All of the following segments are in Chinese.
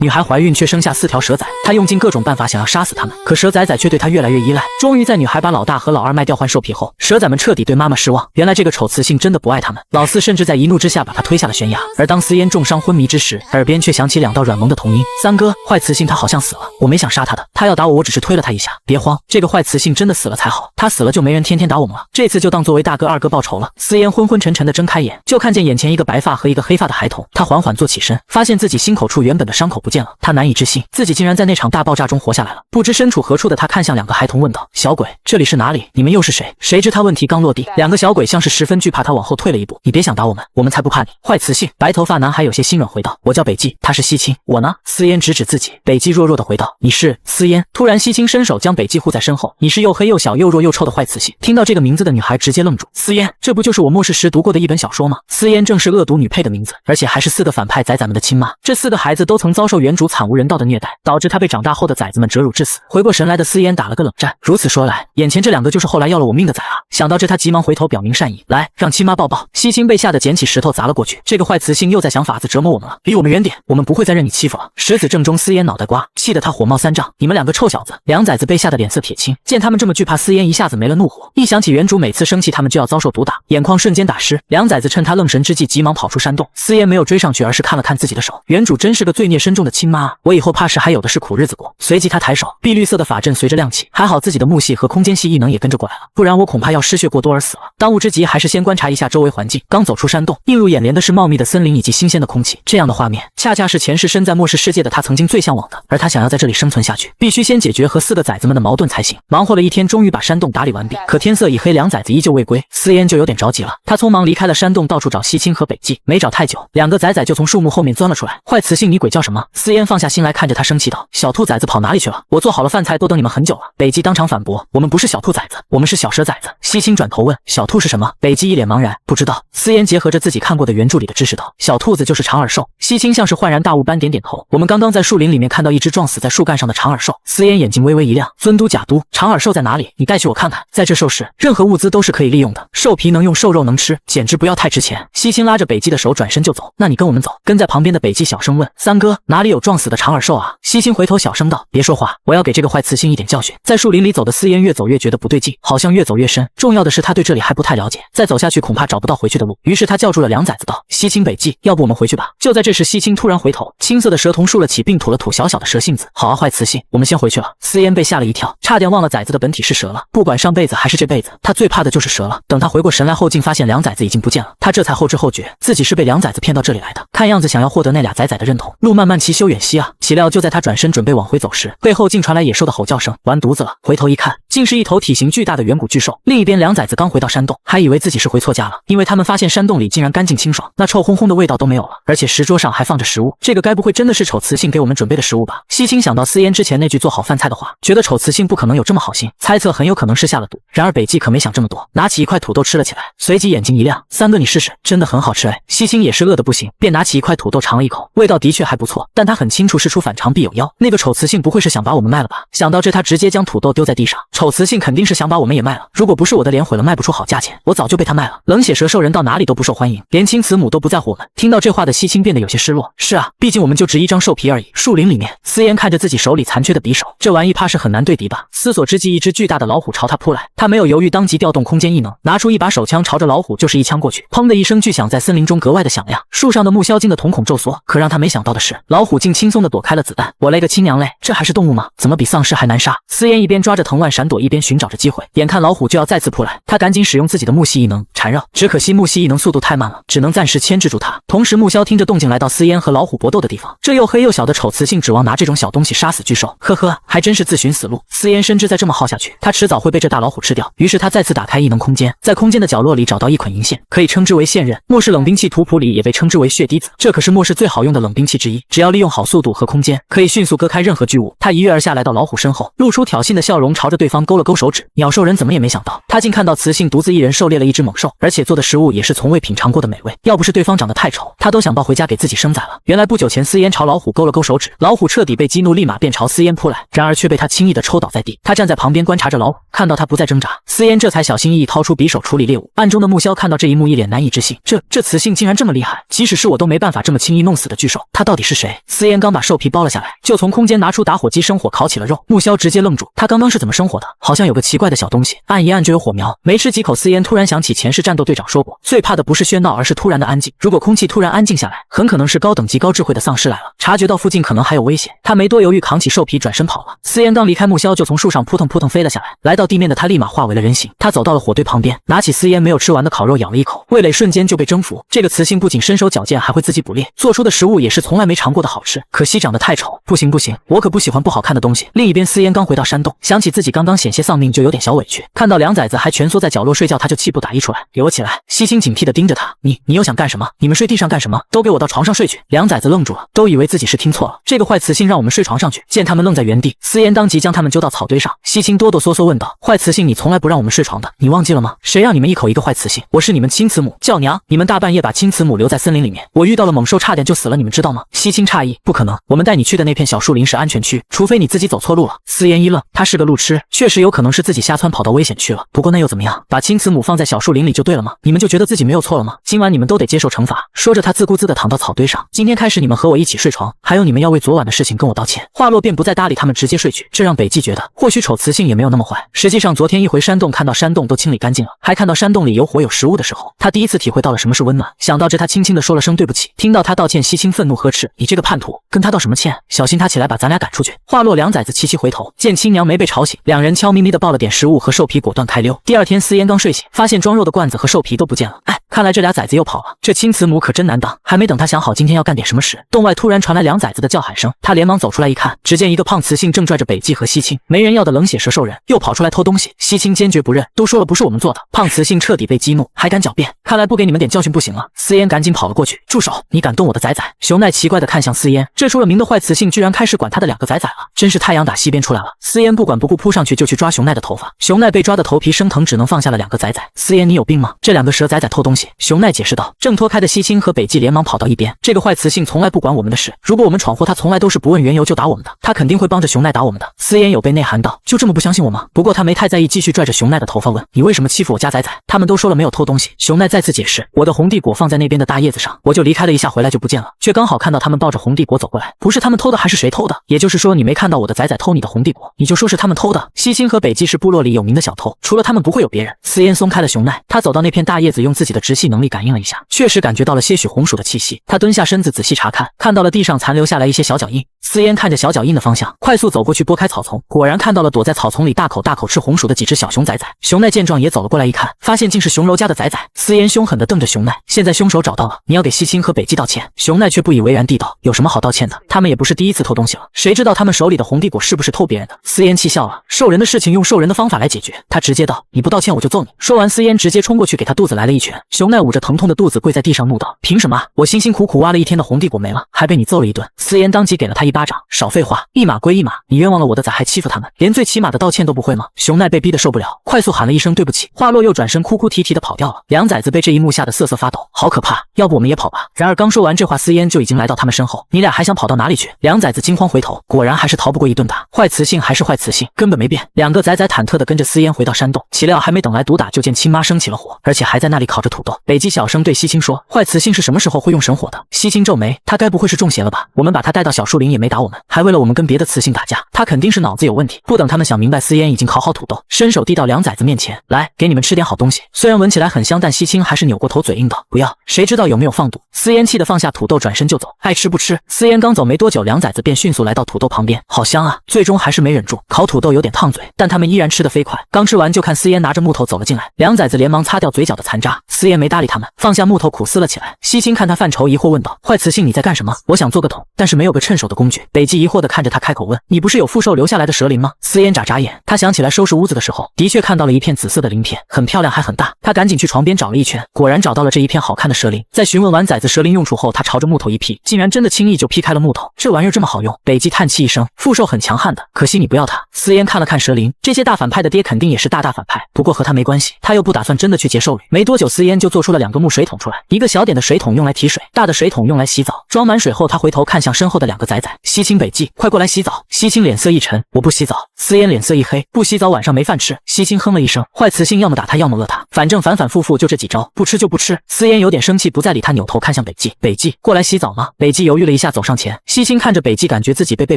女孩怀孕却生下4条蛇崽，她用尽各种办法想要杀死它们，可蛇崽却对她越来越依赖。终于在女孩把老大和老二卖掉换兽皮后，蛇崽们彻底对妈妈失望。原来这个丑雌性真的不爱他们。老四甚至在一怒之下把她推下了悬崖。而当思嫣重伤昏迷之时，耳边却响起2道软萌的童音：“三哥，坏雌性他好像死了，我没想杀他的，他要打我，我只是推了他一下，别慌，这个坏雌性真的死了才好，他死了就没人天天打我们了，这次就当作为大哥二哥报仇了。”思嫣昏昏沉沉的睁开眼，就看见眼前一个白发和一个黑发的孩童。他缓缓坐起身，发现自己心口处原本的伤口不见了，他难以置信，自己竟然在那场大爆炸中活下来了。不知身处何处的他看向2个孩童问道：“小鬼，这里是哪里？你们又是谁？”谁知他问题刚落地，2个小鬼像是十分惧怕他，往后退了一步：“你别想打我们，我们才不怕你。”坏雌性，白头发男孩有些心软回道：“我叫北极，他是西青，我呢？”思嫣指指自己，北极弱弱的回道：“你是？”思嫣突然，西青伸手将北极护在身后：“你是又黑又小又弱又臭的坏雌性。”听到这个名字的女孩直接愣住。思嫣，这不就是我末世时读过的一本小说吗？思嫣正是恶毒女配的名字，而且还是4个反派崽崽们的亲妈。这4个孩子都曾遭受原主惨无人道的虐待，导致她被长大后的崽子们折辱致死。回过神来的思嫣打了个冷战，如此说来，眼前这2个就是后来要了我命的崽啊！想到这，她急忙回头表明善意：“来，让亲妈抱抱。”西青被吓得捡起石头砸了过去。这个坏雌性又在想法子折磨我们了，离我们远点，我们不会再任你欺负了。石子正中思嫣脑袋瓜，气得她火冒三丈：“你们2个臭小子！”2崽子被吓得脸色铁青，见他们这么惧怕思嫣，一下子没了怒火。一想起原主每次生气他们就要遭受毒打，眼眶瞬间打湿。2崽子趁他愣神之际急忙跑出山洞。思嫣没有追上去，而是看了看自己的手，原主真是个罪孽深重的亲妈啊！我以后怕是还有的是苦日子过。随即他抬手，碧绿色的法阵随着亮起，还好自己的木系和空间系异能也跟着过来了，不然我恐怕要失血过多而死了。当务之急还是先观察一下周围环境。刚走出山洞，映入眼帘的是茂密的森林以及新鲜的空气，这样的画面恰恰是前世身在末世世界的他曾经最向往的。而他想要在这里生存下去，必须先解决和4个崽子们的矛盾才行。忙活了一天，终于把山洞打理完毕，可天色已黑，2崽子依旧未归，思嫣就有点着急了。他匆忙离开了山洞，到处找西青和北极，没找太久，2个崽崽就从树木后面钻了出来。坏雌性，你鬼叫什么？思嫣放下心来看着他生气道：“小兔崽子跑哪里去了？我做好了饭菜都等你们很久了。”北极当场反驳：“我们不是小兔崽子，我们是小蛇崽子。”西青转头问：“小兔是什么？”北极一脸茫然，不知道。思嫣结合着自己看过的原著里的知识道：“小兔子就是长耳兽。”西青像是焕然大悟般点点头：“我们刚刚在树林里面看到一只撞死在树干上的长耳兽。”思嫣眼睛微微一亮：“尊都假都，长耳兽在哪里？你带去我看看。”在这兽世，任何物资都是可以利用的，兽皮能用，兽肉能吃，简直不要太值钱。西青拉着北极的手转身就走：“那你跟我们走。”跟在旁边的北极小声问：“三哥，哪里有撞死的长耳兽啊？”西青回头小声道：“别说话，我要给这个坏雌性一点教训。”在树林里走的思嫣越走越觉得不对劲，好像越走越深，重要的是他对这里还不太了解，再走下去恐怕找不到回去的路。于是他叫住了2崽子道：“西青、北极，要不我们回去吧？”就在这时，西青突然回头，青色的蛇瞳竖了起，并吐了吐小小的蛇信子：“好啊，坏雌性，我们先回去了。”思嫣被吓了一跳，差点忘了崽子的本体是蛇了。不管上辈子还是这辈子，他最怕的就是蛇了。等他回过神来后，竟发现2崽子已经不见了，他这才后知后觉，自己是被2崽子骗到这里来的，看样子想要获得那俩崽崽的认同。路漫漫其修远兮啊！岂料就在他转身准备往回走时，背后竟传来野兽的吼叫声：“完犊子了！”回头一看，竟是一头体型巨大的远古巨兽。另一边2崽子刚回到山洞，还以为自己是回错家了，因为他们发现山洞里竟然干净清爽，那臭烘烘的味道都没有了，而且石桌上还放着食物。这个该不会真的是丑雌性给我们准备的食物吧？西青想到思嫣之前那句做好饭菜的话，觉得丑雌性不可能有这么好心，猜测很有可能是下了毒。然而北极可没想这么多，拿起一块土豆吃了起来，随即眼睛一亮：“三哥你试试，真的很好吃哎！”西青也是饿得不行，便拿起一块土豆尝了一口，味道的确还不错，但他很清楚事出反常必有妖，那个丑雌性不会是想把我们卖了吧？想到这，他直接将土豆丢在地上。丑雌性肯定是想把我们也卖了，如果不是我的脸毁了卖不出好价钱，我早就被他卖了。冷血蛇兽人到哪里都不受欢迎，连亲慈母都不在乎我们。听到这话的西青变得有些失落。是啊，毕竟我们就值一张兽皮而已。树林里面，思嫣看着自己手里残缺的匕首，这玩意怕是很难对敌吧？思索之际，一只巨大的老虎朝他扑来，他没有犹豫，当即调动空间异能，拿出一把手枪，朝着老虎就是一枪过去。砰的一声巨响在森林中格外的响亮，树上的木萧精的瞳孔骤缩。可让他没想到的是，老虎竟轻松的躲开了子弹。我勒个亲娘嘞，这还是动物吗？怎么比丧尸还难杀？思嫣一边抓着藤蔓闪躲，一边寻找着机会。眼看老虎就要再次扑来，他赶紧使用自己的木系异能缠绕，只可惜木系异能速度太慢了，只能暂时牵制住它。同时木萧听着动静来到思嫣和老虎搏斗的地方，这又黑又小的丑雌性指望拿这种小东西杀死巨兽，呵呵，还真是自寻死路。思嫣深知再这么耗下去，他迟早会被这大老虎吃掉，于是他再次打开异能空间，在空间的角落里找到一捆银线，可以称之为线刃。末世冷兵器图谱里也被称之为血滴子，这可是末世最好用的冷兵器之一，只要利用好速度和空间，可以迅速割开任何巨物。他一跃而下来到老虎身后，露出挑衅的笑容，朝着对方方勾了勾手指。鸟兽人怎么也没想到，他竟看到雌性独自一人狩猎了一只猛兽，而且做的食物也是从未品尝过的美味。要不是对方长得太丑，他都想抱回家给自己生崽了。原来不久前，思嫣朝老虎勾了勾手指，老虎彻底被激怒，立马便朝思嫣扑来，然而却被他轻易的抽倒在地。他站在旁边观察着老虎，看到他不再挣扎，思嫣这才小心翼翼掏出匕首处理猎物。暗中的木萧看到这一幕，一脸难以置信，这雌性竟然这么厉害，即使是我都没办法这么轻易弄死的巨兽，他到底是谁？思嫣刚把兽皮剥了下来，就从空间拿出打火机生火烤起了肉。木萧直接愣住，他刚刚是怎么生火的？好像有个奇怪的小东西，按一按就有火苗。没吃几口，思嫣突然想起前世战斗队长说过，最怕的不是喧闹，而是突然的安静。如果空气突然安静下来，很可能是高等级高智慧的丧尸来了。察觉到附近可能还有危险，他没多犹豫，扛起兽皮转身跑了。思嫣刚离开木萧，就从树上扑腾扑腾飞了下来，来到地面的他立马化为了人形。他走到了火堆旁边，拿起思嫣没有吃完的烤肉咬了一口，味蕾瞬间就被征服。这个雌性不仅身手矫健，还会自己捕猎，做出的食物也是从来没尝过的好吃。可惜长得太丑，不行，我可不喜欢不好看的东西。另一边，思嫣刚回到山洞，想起自己刚刚险些丧命，就有点小委屈。看到梁崽子还蜷缩在角落睡觉，他就气不打一处来，给我起来！西青警惕地盯着他，你又想干什么？你们睡地上干什么？都给我到床上睡去！梁崽子愣住了，都以为自己是听错了，这个坏雌性让我们睡床上去。见他们愣在原地，思嫣当即将他们揪到草堆上。西青哆哆嗦嗦问道：“坏雌性，你从来不让我们睡床的，你忘记了吗？谁让你们一口一个坏雌性？我是你们亲慈母，叫娘！你们大半夜把亲慈母留在森林里面，我遇到了猛兽，差点就死了，你们知道吗？”西青诧异：“不可能，我们带你去的那片小树林是安全区，除非你自己走错路了。”思嫣一愣，他是个路痴，确实有可能是自己瞎窜跑到危险区了。不过那又怎么样？把亲慈母放在小树林里就对了吗？你们就觉得自己没有错了吗？今晚你们都得接受惩罚。说着，他自顾自地躺到草堆上。今天开始，你们和我一起睡床，还有你们要为昨晚的事情跟我道歉。话落便不再搭理他们，直接睡去。这让北纪觉得，或许丑雌性也没有那么坏。实际上，昨天一回山洞，看到山洞都清理干净了，还看到山洞里有火有食物的时候，他第一次体会到了什么是温暖。想到这，他轻轻地说了声对不起。听到他道歉，西青愤怒呵斥：“你这个叛徒，跟他道什么歉？小心他起来把咱俩赶出去！”话落，梁崽子齐齐回头，见亲娘没被吵醒，两人悄咪咪地抱了点食物和兽皮，果断开溜。第二天，思嫣刚睡醒，发现装肉的罐子和兽皮都不见了。看来这俩崽子又跑了，这亲慈母可真难当。还没等他想好今天要干点什么时，洞外突然传来梁崽子的叫喊声。他连忙走出来一看，只见一个胖雌性正拽着北纪和西青，没人要的冷血蛇兽人又跑出来偷东西。西青坚决不认，都说了不是我们做的。胖雌性彻底被激怒，还敢狡辩，看来不给你们点教训不行了。思嫣赶紧跑了过去，住手！你敢动我的崽崽！熊奈奇怪地看向思嫣，这出了名的坏雌性居然开始管他的两个崽崽了，真是太阳打西边出来了。思嫣不管不顾扑上去就去抓熊奈的头发，熊奈被抓的头皮生疼，只能放下了两个崽崽。思嫣，你有病吗？这两个蛇崽崽偷东西。熊奈解释道。挣脱开的西青和北纪连忙跑到一边，这个坏雌性从来不管我们的事，如果我们闯祸，他从来都是不问缘由就打我们的，他肯定会帮着熊奈打我们的。思嫣有被内涵道，就这么不相信我吗？不过他没太在意，继续拽着熊奈的头发问，你为什么欺负我家崽崽？他们都说了没有偷东西。熊奈再次解释，我的红帝果放在那边的大叶子上，我就离开了一下，回来就不见了，却刚好看到他们抱着红帝果走过来，不是他们偷的还是谁偷的？也就是说你没看到我的崽崽偷你的红帝果，你就说是他们偷的？西青和北纪是部落里有名的小偷，除了他们不会有别人。思嫣松开了熊奈，他走到那片大叶子，用自己的直系能力感应了一下，确实感觉到了些许红薯的气息。他蹲下身子仔细查看，看到了地上残留下来一些小脚印。思嫣看着小脚印的方向，快速走过去拨开草丛，果然看到了躲在草丛里大口大口吃红薯的几只小熊崽崽。熊奈见状也走了过来一看，发现竟是熊柔家的崽崽。思嫣凶狠地瞪着熊奈，现在凶手找到了，你要给西青和北纪道歉。熊奈却不以为然地道，有什么好道歉的？他们也不是第一次偷东西了，谁知道他们手里的红帝果是不是偷别人的？思嫣气笑了，兽人的事情用兽人的方法来解决。他直接道，你不道歉我就揍你。说完，思嫣直接冲过去给他肚子来了一拳。熊奈捂着疼痛的肚子跪在地上怒道，凭什么？我辛辛苦苦挖了一天的红帝果没了，还被你揍了一顿。思嫣当即给了他一巴掌，少废话，一码归一码，你冤枉了我的崽还欺负他们，连最起码的道歉都不会吗？熊奈被逼得受不了，快速喊了一声对不起，话落又转身哭哭啼啼的跑掉了。两崽子被这一幕吓得瑟瑟发抖，好可怕，要不我们也跑吧。然而刚说完这话，思嫣就已经来到他们身后，你俩还想跑到哪里去？两崽子惊慌回头，果然还是逃不过一顿打，坏雌性还是坏雌性，根本没变。两个崽崽忐忑地跟着思嫣回到山洞，岂料还没等来毒打，就见亲妈生起了火，而且还在那里烤着土豆。北纪小声对西青说，坏雌性是什么时候会用神火的？西青皱眉，他该不会是中邪了吧？我们把他带到小树林也没打我们，还为了我们跟别的雌性打架，他肯定是脑子有问题。不等他们想明白，思嫣已经烤好土豆，伸手递到两崽子面前，来，给你们吃点好东西。虽然闻起来很香，但西青还是扭过头嘴硬道，不要，谁知道有没有放毒。思嫣气得放下土豆转身就走，爱吃不吃。思嫣刚走没多久，两崽子便迅速来到土豆旁边，好香啊，最终还是没忍住，烤土豆有点烫嘴，但他们依然吃得飞快。刚吃完就看思嫣拿着木头走了进来，两崽子连忙擦掉嘴角的残渣。思嫣没搭理他们，放下木头苦思了起来。西青看他犯愁，疑惑问道：“坏雌性，你在干什么？”我想做个桶，但是没有个趁手的工具。北极疑惑地看着他，开口问：“你不是有复兽留下来的蛇鳞吗？”思嫣眨眨眼，他想起来收拾屋子的时候，的确看到了一片紫色的鳞片，很漂亮，还很大。他赶紧去床边找了一圈，果然找到了这一片好看的蛇鳞。在询问完崽子蛇鳞用处后，他朝着木头一劈，竟然真的轻易就劈开了木头。这玩意儿这么好用？北极叹气一声：“复兽很强悍的，可惜你不要它。”思嫣看了看蛇鳞，这些大反派的爹肯定也是大反派，不过和他没关系，他又不打算真的去劫兽旅。没多久，思嫣就做出了2个木水桶出来，一个小点的水桶用来提水，大的水桶用来洗澡。装满水后，他回头看向身后的2个崽崽：“西青、北极，快过来洗澡。”西青脸色一沉：“我不洗澡。”思嫣脸色一黑：“不洗澡晚上没饭吃。”西青哼了一声：“坏雌性，要么打他，要么饿他，反正反反复复就这几招，不吃就不吃。”思嫣有点生气，不再理他，扭头看向北极：“北极，过来洗澡吗？”北极犹豫了一下，走上前。西青看着北极，感觉自己被背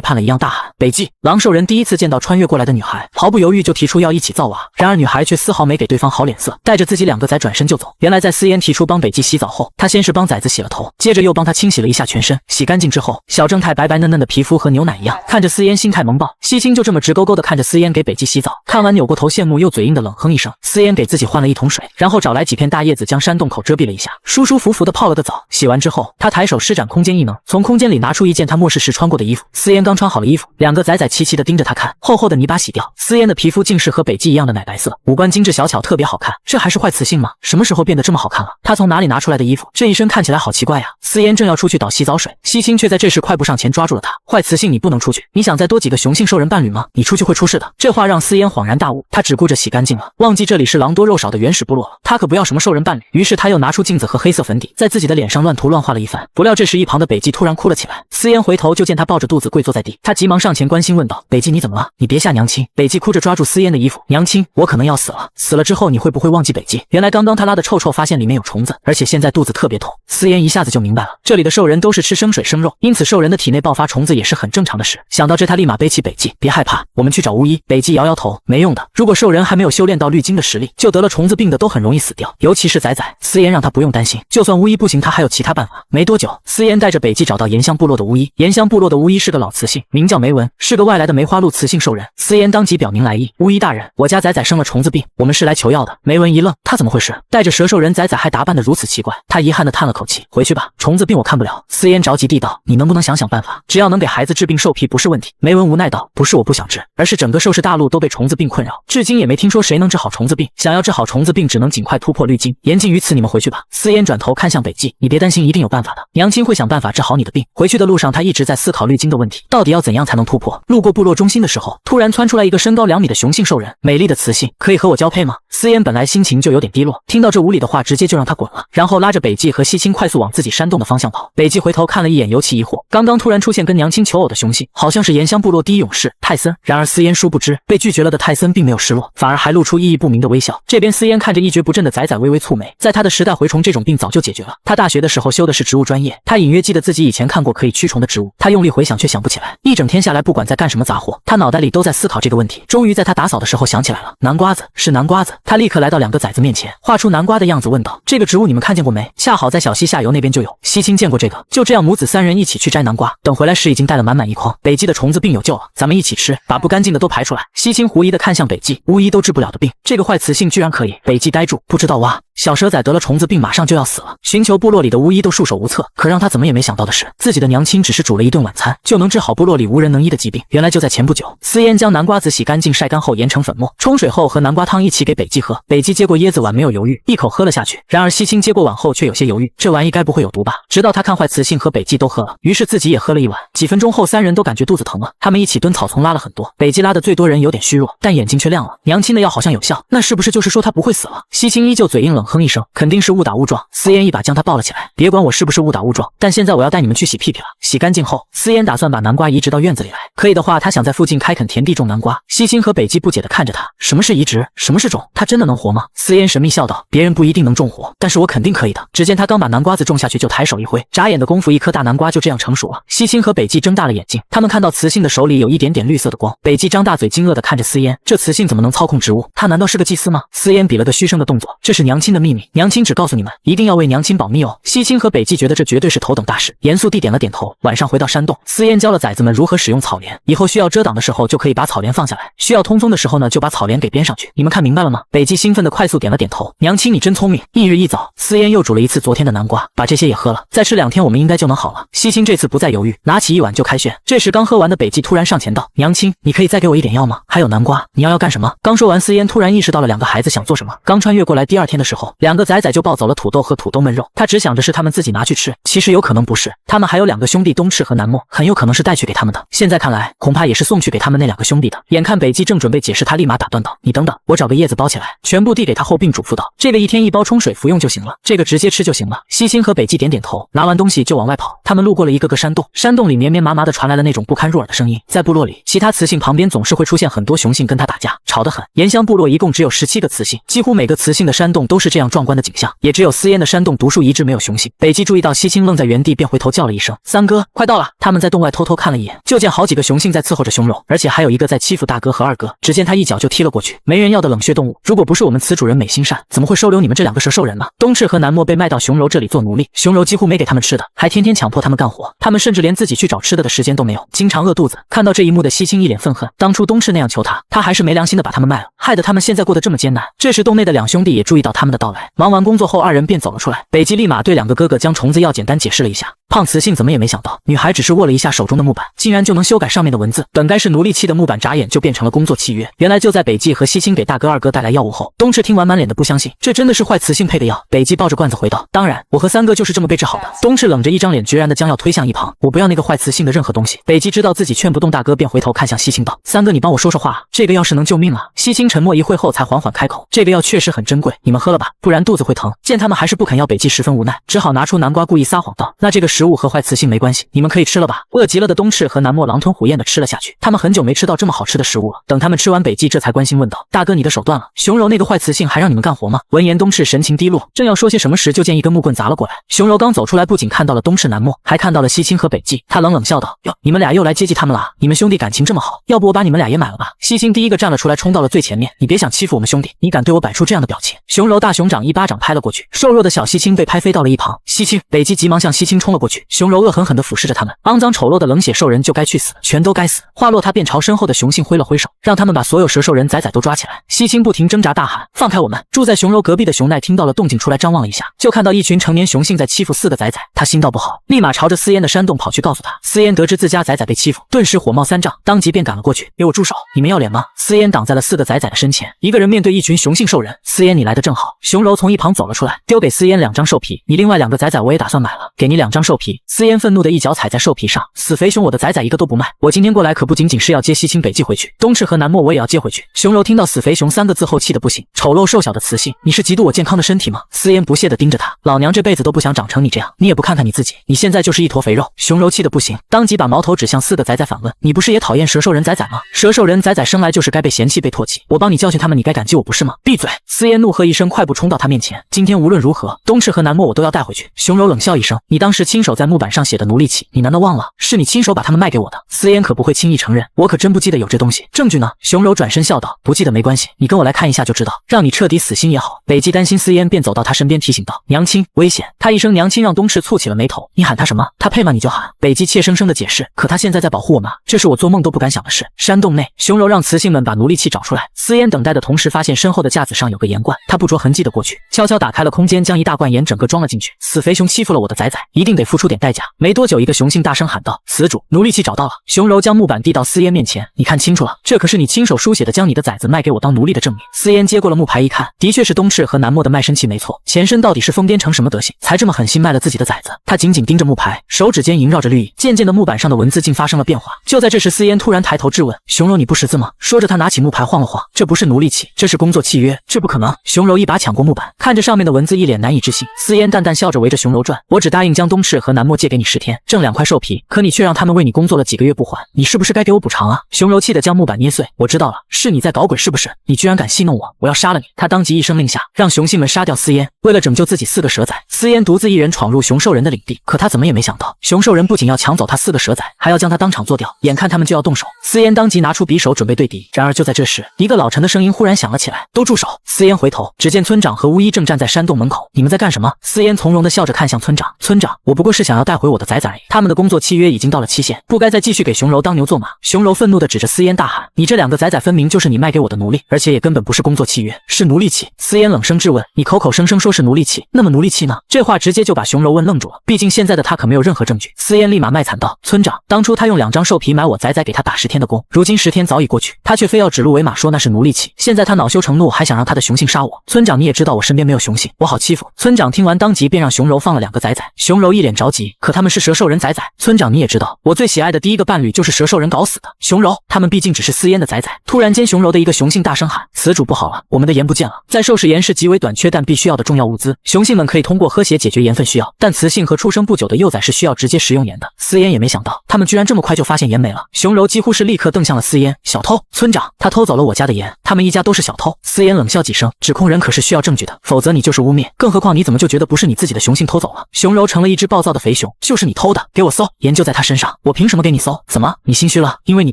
叛了一样，大喊：“北极！”狼兽人第一次见到穿越过来的女孩，毫不犹豫就提出要一起造娃，然而女孩却丝毫没给对方好脸色，带着自己2个崽转身就走。原来在思嫣提出帮北极洗澡后，她先是帮崽子洗了头，接着又帮他清洗了一下全身。洗干净之后，小正太白白嫩嫩的皮肤和牛奶一样，看着思嫣心态萌爆。西青就这么直勾勾的看着思嫣给北极洗澡，看完扭过头羡慕又嘴硬的冷哼一声。思嫣给自己换了一桶水，然后找来几片大叶子将山洞口遮蔽了一下，舒舒服服的泡了个澡。洗完之后，他抬手施展空间异能，从空间里拿出一件他末世时穿过的衣服。思嫣刚穿好了衣服，2个崽崽齐齐的盯着他看，厚厚的泥巴洗掉，思嫣的皮肤竟是和北极一样的奶白色，五官精致小巧，特别好看。这还是坏雌性吗？什么时候变得这么好看了？他从哪里拿出来的衣服？这一身看起来好奇怪呀！思嫣正要出去倒洗澡水，西青却在这时快步上前抓住了他。坏雌性，你不能出去！你想再多几个雄性兽人伴侣吗？你出去会出事的。这话让思嫣恍然大悟，他只顾着洗干净了，忘记这里是狼多肉少的原始部落了。他可不要什么兽人伴侣。于是他又拿出镜子和黑色粉底，在自己的脸上乱涂乱画了一番。不料这时一旁的北极突然哭了起来，思嫣回头就见他抱着肚子跪坐在地，他急忙上前关心问道：“北极，你怎么了？你别吓娘亲！”北极哭着抓住思嫣的衣服：“娘亲，我可能要死了，死了之后你会不会忘记北极？”原来刚刚他拉的臭臭发现里面有虫子，而且现在肚子特别痛。思嫣一下子就明白了，这里的兽人都是吃生水生肉，因此兽人的体内爆发虫子也是很正常的事。想到这，他立马背起北极：“别害怕，我们去找巫医。”北极摇摇头：“没用的，如果兽人还没有修炼到绿金的实力，就得了虫子病的都很容易死掉，尤其是崽崽。”思嫣让他不用担心，就算巫医不行，他还有其他办法。没多久，思嫣带着北极找到岩香部落的巫医。岩香部落的巫医是个老雌性，名叫梅文，是个外来的梅花鹿雌性兽人。思嫣当即表明来意：“巫医大人，我家崽崽生了虫子病，我们是来求药的。”梅文一愣，他怎么回事？带着蛇兽人崽崽还打扮得如此奇怪。他遗憾地叹了口气：“回去吧，虫子病我看不了。”思嫣着急地道：“你能不能想想办法？只要能给孩子治病兽皮不是问题。”梅文无奈道：“不是我不想治，而是整个兽氏大陆都被虫子病困扰，至今也没听说谁能治好虫子病。想要治好虫子病，只能尽快突破绿金。言尽于此，你们回去吧。”思嫣转头看向北极：“你别担心，一定有办法的。娘亲会想办法治好你的病。”回去的路上，他一直在思考绿金的问题，到底要怎样才能突破。路过部落中心的时候，突然窜出来一个身高2米的雄性兽人，美丽的雌性，可以和我交配吗？思嫣本来心情就有点低落，听到这无理的话，直接就让他滚了，然后拉着北极和西青快速往自己山洞的方向跑。北极回头看了一眼，尤其疑惑，刚刚突然出现跟娘亲求偶的雄性，好像是岩香部落第一勇士泰森。然而思嫣殊不知，被拒绝了的泰森并没有失落，反而还露出意义不明的微笑。这边思嫣看着一蹶不振的崽崽，微微蹙眉，在他的时代，蛔虫这种病早就解决了。他大学的时候修的是植物专业，他隐约记得自己以前看过可以驱虫的植物，他用力回想却想不起来。一整天下来，不管在干什么杂活，他脑袋里都在思考这个问题。终于在他打扫的时候想起来了，南瓜子，是南瓜子。他立刻来到2个崽子面前，画出南瓜的样子，问道：“这个植物你们看见过没？恰好在小溪下游那边就有。”西青见过这个。就这样，母子3人一起去摘南瓜，等回来时已经带了满满一筐。北极的虫子病有救了，咱们一起吃，把不干净的都排出来。西青狐疑的看向北极：“巫医都治不了的病，这个坏雌性居然可以。”北极呆住，不知道哇。小蛇仔得了虫子病，马上就要死了，寻求部落里的巫医都束手无策。可让他怎么也没想到的是，自己的娘亲只是煮了一顿晚餐，就能治好部落里无人能医的疾病。原来就在前不久，思嫣将南瓜子洗干净晒干后研成粉末，冲水后和南瓜汤一起给北极喝。北极接过椰子碗没有犹豫，一口喝了下去。然而西青接过碗后却有些犹豫，这玩意该不会有毒吧？直到他看坏雌性和北极都喝了，于是自己也喝了一碗。几分钟后，3人都感觉肚子疼了，他们一起蹲草丛拉了很多。北极拉的最多，人有点虚弱，但眼睛却亮了。娘亲的药好像有效，那是不是就是说他不会死了？西青依旧嘴硬冷哼一声，肯定是误打误撞。思嫣一把将他抱了起来，别管我是不是误打误撞，但现在我要带你们去洗屁屁了。洗干净后，思嫣打算把南瓜移植到院子里来，可以的话，他想在附近开垦田地种南瓜。西青和北极不解地看着他，什么是移植？什么是种？他真的能活吗？思嫣神秘笑道：“别人不一定能种活，但是我肯定可以的。”只见他刚把南瓜子种下去，就抬手一挥，眨眼的功夫，一颗大南瓜就这样成熟了。西青和北极睁大了眼睛，他们看到雌性的手里有一点点绿色的光。北极张大嘴，惊愕地看着思嫣，这雌性怎么能操控植物？她难道是个祭司吗？思嫣比了个嘘声的动作，这是娘亲的的秘密，娘亲只告诉你们，一定要为娘亲保密哦。西青和北极觉得这绝对是头等大事，严肃地点了点头。晚上回到山洞，司烟教了崽子们如何使用草帘，以后需要遮挡的时候就可以把草帘放下来，需要通风的时候呢就把草帘给编上去。你们看明白了吗？北极兴奋地快速点了点头。娘亲你真聪明。翌日一早，司烟又煮了一次昨天的南瓜，把这些也喝了，再吃2天我们应该就能好了。西青这次不再犹豫，拿起一碗就开炫。这时刚喝完的北极突然上前道：娘亲，你可以再给我一点药吗？还有南瓜，你要干什么？刚说完，司烟突然意识到了2个孩子想做什么。刚穿越过来第2天的时候，2个崽崽就抱走了土豆和土豆焖肉，他只想着是他们自己拿去吃，其实有可能不是，他们还有2个兄弟东赤和南漠，很有可能是带去给他们的。现在看来，恐怕也是送去给他们那2个兄弟的。眼看北极正准备解释，他立马打断道：你等等，我找个叶子包起来，全部递给他后，并嘱咐道：这个1天1包冲水服用就行了，这个直接吃就行了。西青和北极点点头，拿完东西就往外跑。他们路过了一个个山洞，山洞里绵绵麻麻的传来了那种不堪入耳的声音。在部落里，其他雌性旁边总是会出现很多雄性跟他打架，吵得很。岩香部落一共只有17个雌性，几乎每个雌性的山洞都是这样壮观的景象，也只有司烟的山洞独树一帜，没有雄性。北极注意到西青愣在原地，便回头叫了一声：三哥，快到了。他们在洞外偷偷看了一眼，就见好几个雄性在伺候着雄柔，而且还有一个在欺负大哥和二哥。只见他一脚就踢了过去，没人要的冷血动物，如果不是我们此主人美心善，怎么会收留你们这2个蛇兽人呢？东赤和南漠被卖到雄柔这里做奴隶，雄柔几乎没给他们吃的，还天天强迫他们干活，他们甚至连自己去找吃的时间都没有，经常饿肚子。看到这一幕的西青一脸愤恨，当初东赤那样求他还是没良心的把他们卖了，害得他们现在过得这么艰难。这时洞内的2兄弟也注意到他们的到来，忙完工作后2人便走了出来。北极立马对2个哥哥将虫子药简单解释了一下。胖雌性怎么也没想到，女孩只是握了一下手中的木板，竟然就能修改上面的文字。本该是奴隶契的木板，眨眼就变成了工作契约。原来就在北极和西青给大哥二哥带来药物后，东赤听完满脸的不相信，这真的是坏雌性配的药。北极抱着罐子回道：当然，我和三哥就是这么被治好的。东赤冷着一张脸，决然的将药推向一旁：我不要那个坏雌性的任何东西。北极知道自己劝不动大哥，便回头看向西青道：三哥，你帮我说说话，这个药是能救命啊。西青沉默一会后才缓缓开口：这个药确实很珍贵，你们喝了吧，不然肚子会疼。见他们还是不肯要，北极十分无奈，只好拿出南瓜，故意撒谎道：那这个食物和坏雌性没关系，你们可以吃了吧。饿极了的东赤和南漠狼吞虎咽的吃了下去，他们很久没吃到这么好吃的食物了。等他们吃完，北极这才关心问道：大哥，你的手断了，熊柔那个坏雌性还让你们干活吗？闻言，东赤神情低落，正要说些什么时，就见一根木棍砸了过来。熊柔刚走出来，不仅看到了东赤南漠，还看到了西青和北极，他冷冷笑道：哟，你们俩又来接济他们了？你们兄弟感情这么好，要不我把你们俩也买了吧。西青第一个站了出来，冲到了最前面：你别想欺负我们兄弟，你敢对我摆出这样的表情？熊柔大熊掌一巴掌拍了过去，瘦弱的小西青被拍飞到了一旁。西青、北极急忙向西青冲了过去，熊柔恶狠狠地俯视着他们，肮脏丑陋的冷血兽人就该去死，全都该死。话落，他便朝身后的雄性挥了挥手，让他们把所有蛇兽人崽崽都抓起来。西青不停挣扎大喊：放开我们！住在熊柔隔壁的熊奈听到了动静出来张望了一下，就看到一群成年雄性在欺负4个崽崽，他心道不好，立马朝着司烟的山洞跑去告诉他。司烟得知自家崽崽被欺负，顿时火冒三丈，当即便赶了过去：给我住手！你们要脸吗？司烟挡在了4个崽崽的身前，一个人面对一群雄性兽人。司烟，你来的正好。熊柔从一旁走了出来，丢给司烟2张兽皮，你另外2个崽崽我也打算买了，给你2张兽皮。司烟愤怒的一脚踩在兽皮上：死肥熊，我的崽崽一个都不卖，我今天过来可不仅仅是要接西青北极回去，东赤和南漠我也要接回去。熊柔听到死肥熊3个字后气得不行，丑陋瘦小的雌性，你是嫉妒我健康的身体吗？司烟不屑地盯着他：老娘这辈子都不想长成你这样，你也不看看你自己，你现在就是一坨肥肉。熊柔气得不行，当即把矛头指向4个崽崽反问：你不是也讨厌蛇兽人崽崽吗？蛇兽人崽崽生来就是该被嫌弃被唾弃，我帮你教训他们，你该感激我不是吗？闭嘴！司烟怒喝一声，快步冲到他面前：今天无论如何，东赤和南漠我都要带回去。熊柔冷笑一声：你当时亲手在木板上写的奴隶契，你难道忘了是你亲手把他们卖给我的？司烟可不会轻易承认，我可真不记得有这东西，证据呢？熊柔转身笑道：不记得没关系，你跟我来看一下就知道，让你彻底死心也好。北极担心司烟，便走到他身边提醒道：娘亲，危险！他一声娘亲让东赤蹙起了眉头：你喊他什么？他配吗？你就喊。北极怯生生的解释：可他现在在保护我们，这是我做梦都不敢想的事。山洞内，熊柔让雌性们把奴隶契找出来。司烟等待的同时，发现身后的架子上有个盐罐，他不着痕迹的过去，悄悄打开了空间，将一大罐盐整个装了进去。死肥熊欺负了我的崽崽，一定得付出点代价。没多久，一个雄性大声喊道：死主，奴隶契找到了。熊柔将木板递到司烟面前：你看清楚了，这可是你亲手书写的将你的崽子卖给我当奴隶的证明。司烟接过了木牌一看，的确是东赤和南漠的卖身契没错，前身到底是疯癫成什么德行，才这么狠心卖了自己的崽子？他紧紧盯着木牌，手指间萦绕着绿意，渐渐的木板上的文字竟发生了变化。就在这时，司烟突然抬头质问：熊柔，你不识字吗？说着他拿起木牌晃了晃：这不是奴隶契，这是工作契约，这不可能。熊柔一把抢过木板，看着上面的文字，一脸难以置信。司烟淡淡笑着围着熊柔转：我只答应将东赤和南墨借给你10天，挣2块兽皮，可你却让他们为你工作了几个月不还，你是不是该给我补偿啊？熊柔气得将木板捏碎。我知道了，是你在搞鬼是不是？你居然敢戏弄我，我要杀了你！他当即一声令下，让雄性们杀掉司烟。为了拯救自己4个蛇仔，司烟独自一人闯入熊兽人的领地，可他怎么也没想到，熊兽人不仅要抢走他4个蛇仔，还要将他当场做掉。眼看他们就要动手，司烟当即拿出匕首准备对敌。然而就在这时，一个老陈的声音忽然响了起来：“都住手！”司烟回头，只见村长和巫医正站在山洞门口。你们在干什么？司烟从容地笑着看向村长。村长，我不过是想要带回我的崽崽而已，他们的工作契约已经到了期限，不该再继续给熊柔当牛做马。熊柔愤怒地指着司烟大喊：“你这2个崽崽分明就是你卖给我的奴隶，而且也根本不是工作契约，是奴隶契！”司烟冷声质问：“你口口声声说是奴隶契，那么奴隶契呢？”这话直接就把熊柔问愣住了，毕竟现在的他可没有任何证据。司烟立马卖惨道：“村长，当初他用2张兽皮买我崽崽给他打10天的工，如今10天早已过去，他却非要指鹿为马说那是奴隶契，现在他恼羞成怒，还想让他的雄性杀我。村长你也知道我身边没有雄性，我好欺负。”村长听完当即便让熊柔放了2个崽崽。熊柔一脸着急，可他们是蛇兽人崽崽，村长你也知道，我最喜爱的第一个伴侣就是蛇兽人搞死的。熊柔，他们毕竟只是司烟的崽崽。突然间，熊柔的一个雄性大声喊：“此主不好了，我们的盐不见了！”在兽食盐是极为短缺但必须要的重要物资，雄性们可以通过喝血解决盐分需要，但雌性和出生不久的幼崽是需要直接食用盐的。司烟也没想到，他们居然这么快就发现盐没了。熊柔几乎是立刻瞪向了司烟：“小偷！村长，他偷走了我家的盐，他们一家都是小偷！”司烟冷笑几声：“指控人可是需要证据的，否则你就是污蔑。更何况你怎么就觉得不是你自己的雄性偷走了？”熊柔成了一只暴躁的肥熊：“就是你偷的，给我搜！盐就在他身上，我凭什么给你搜？怎么，你心虚了？因为你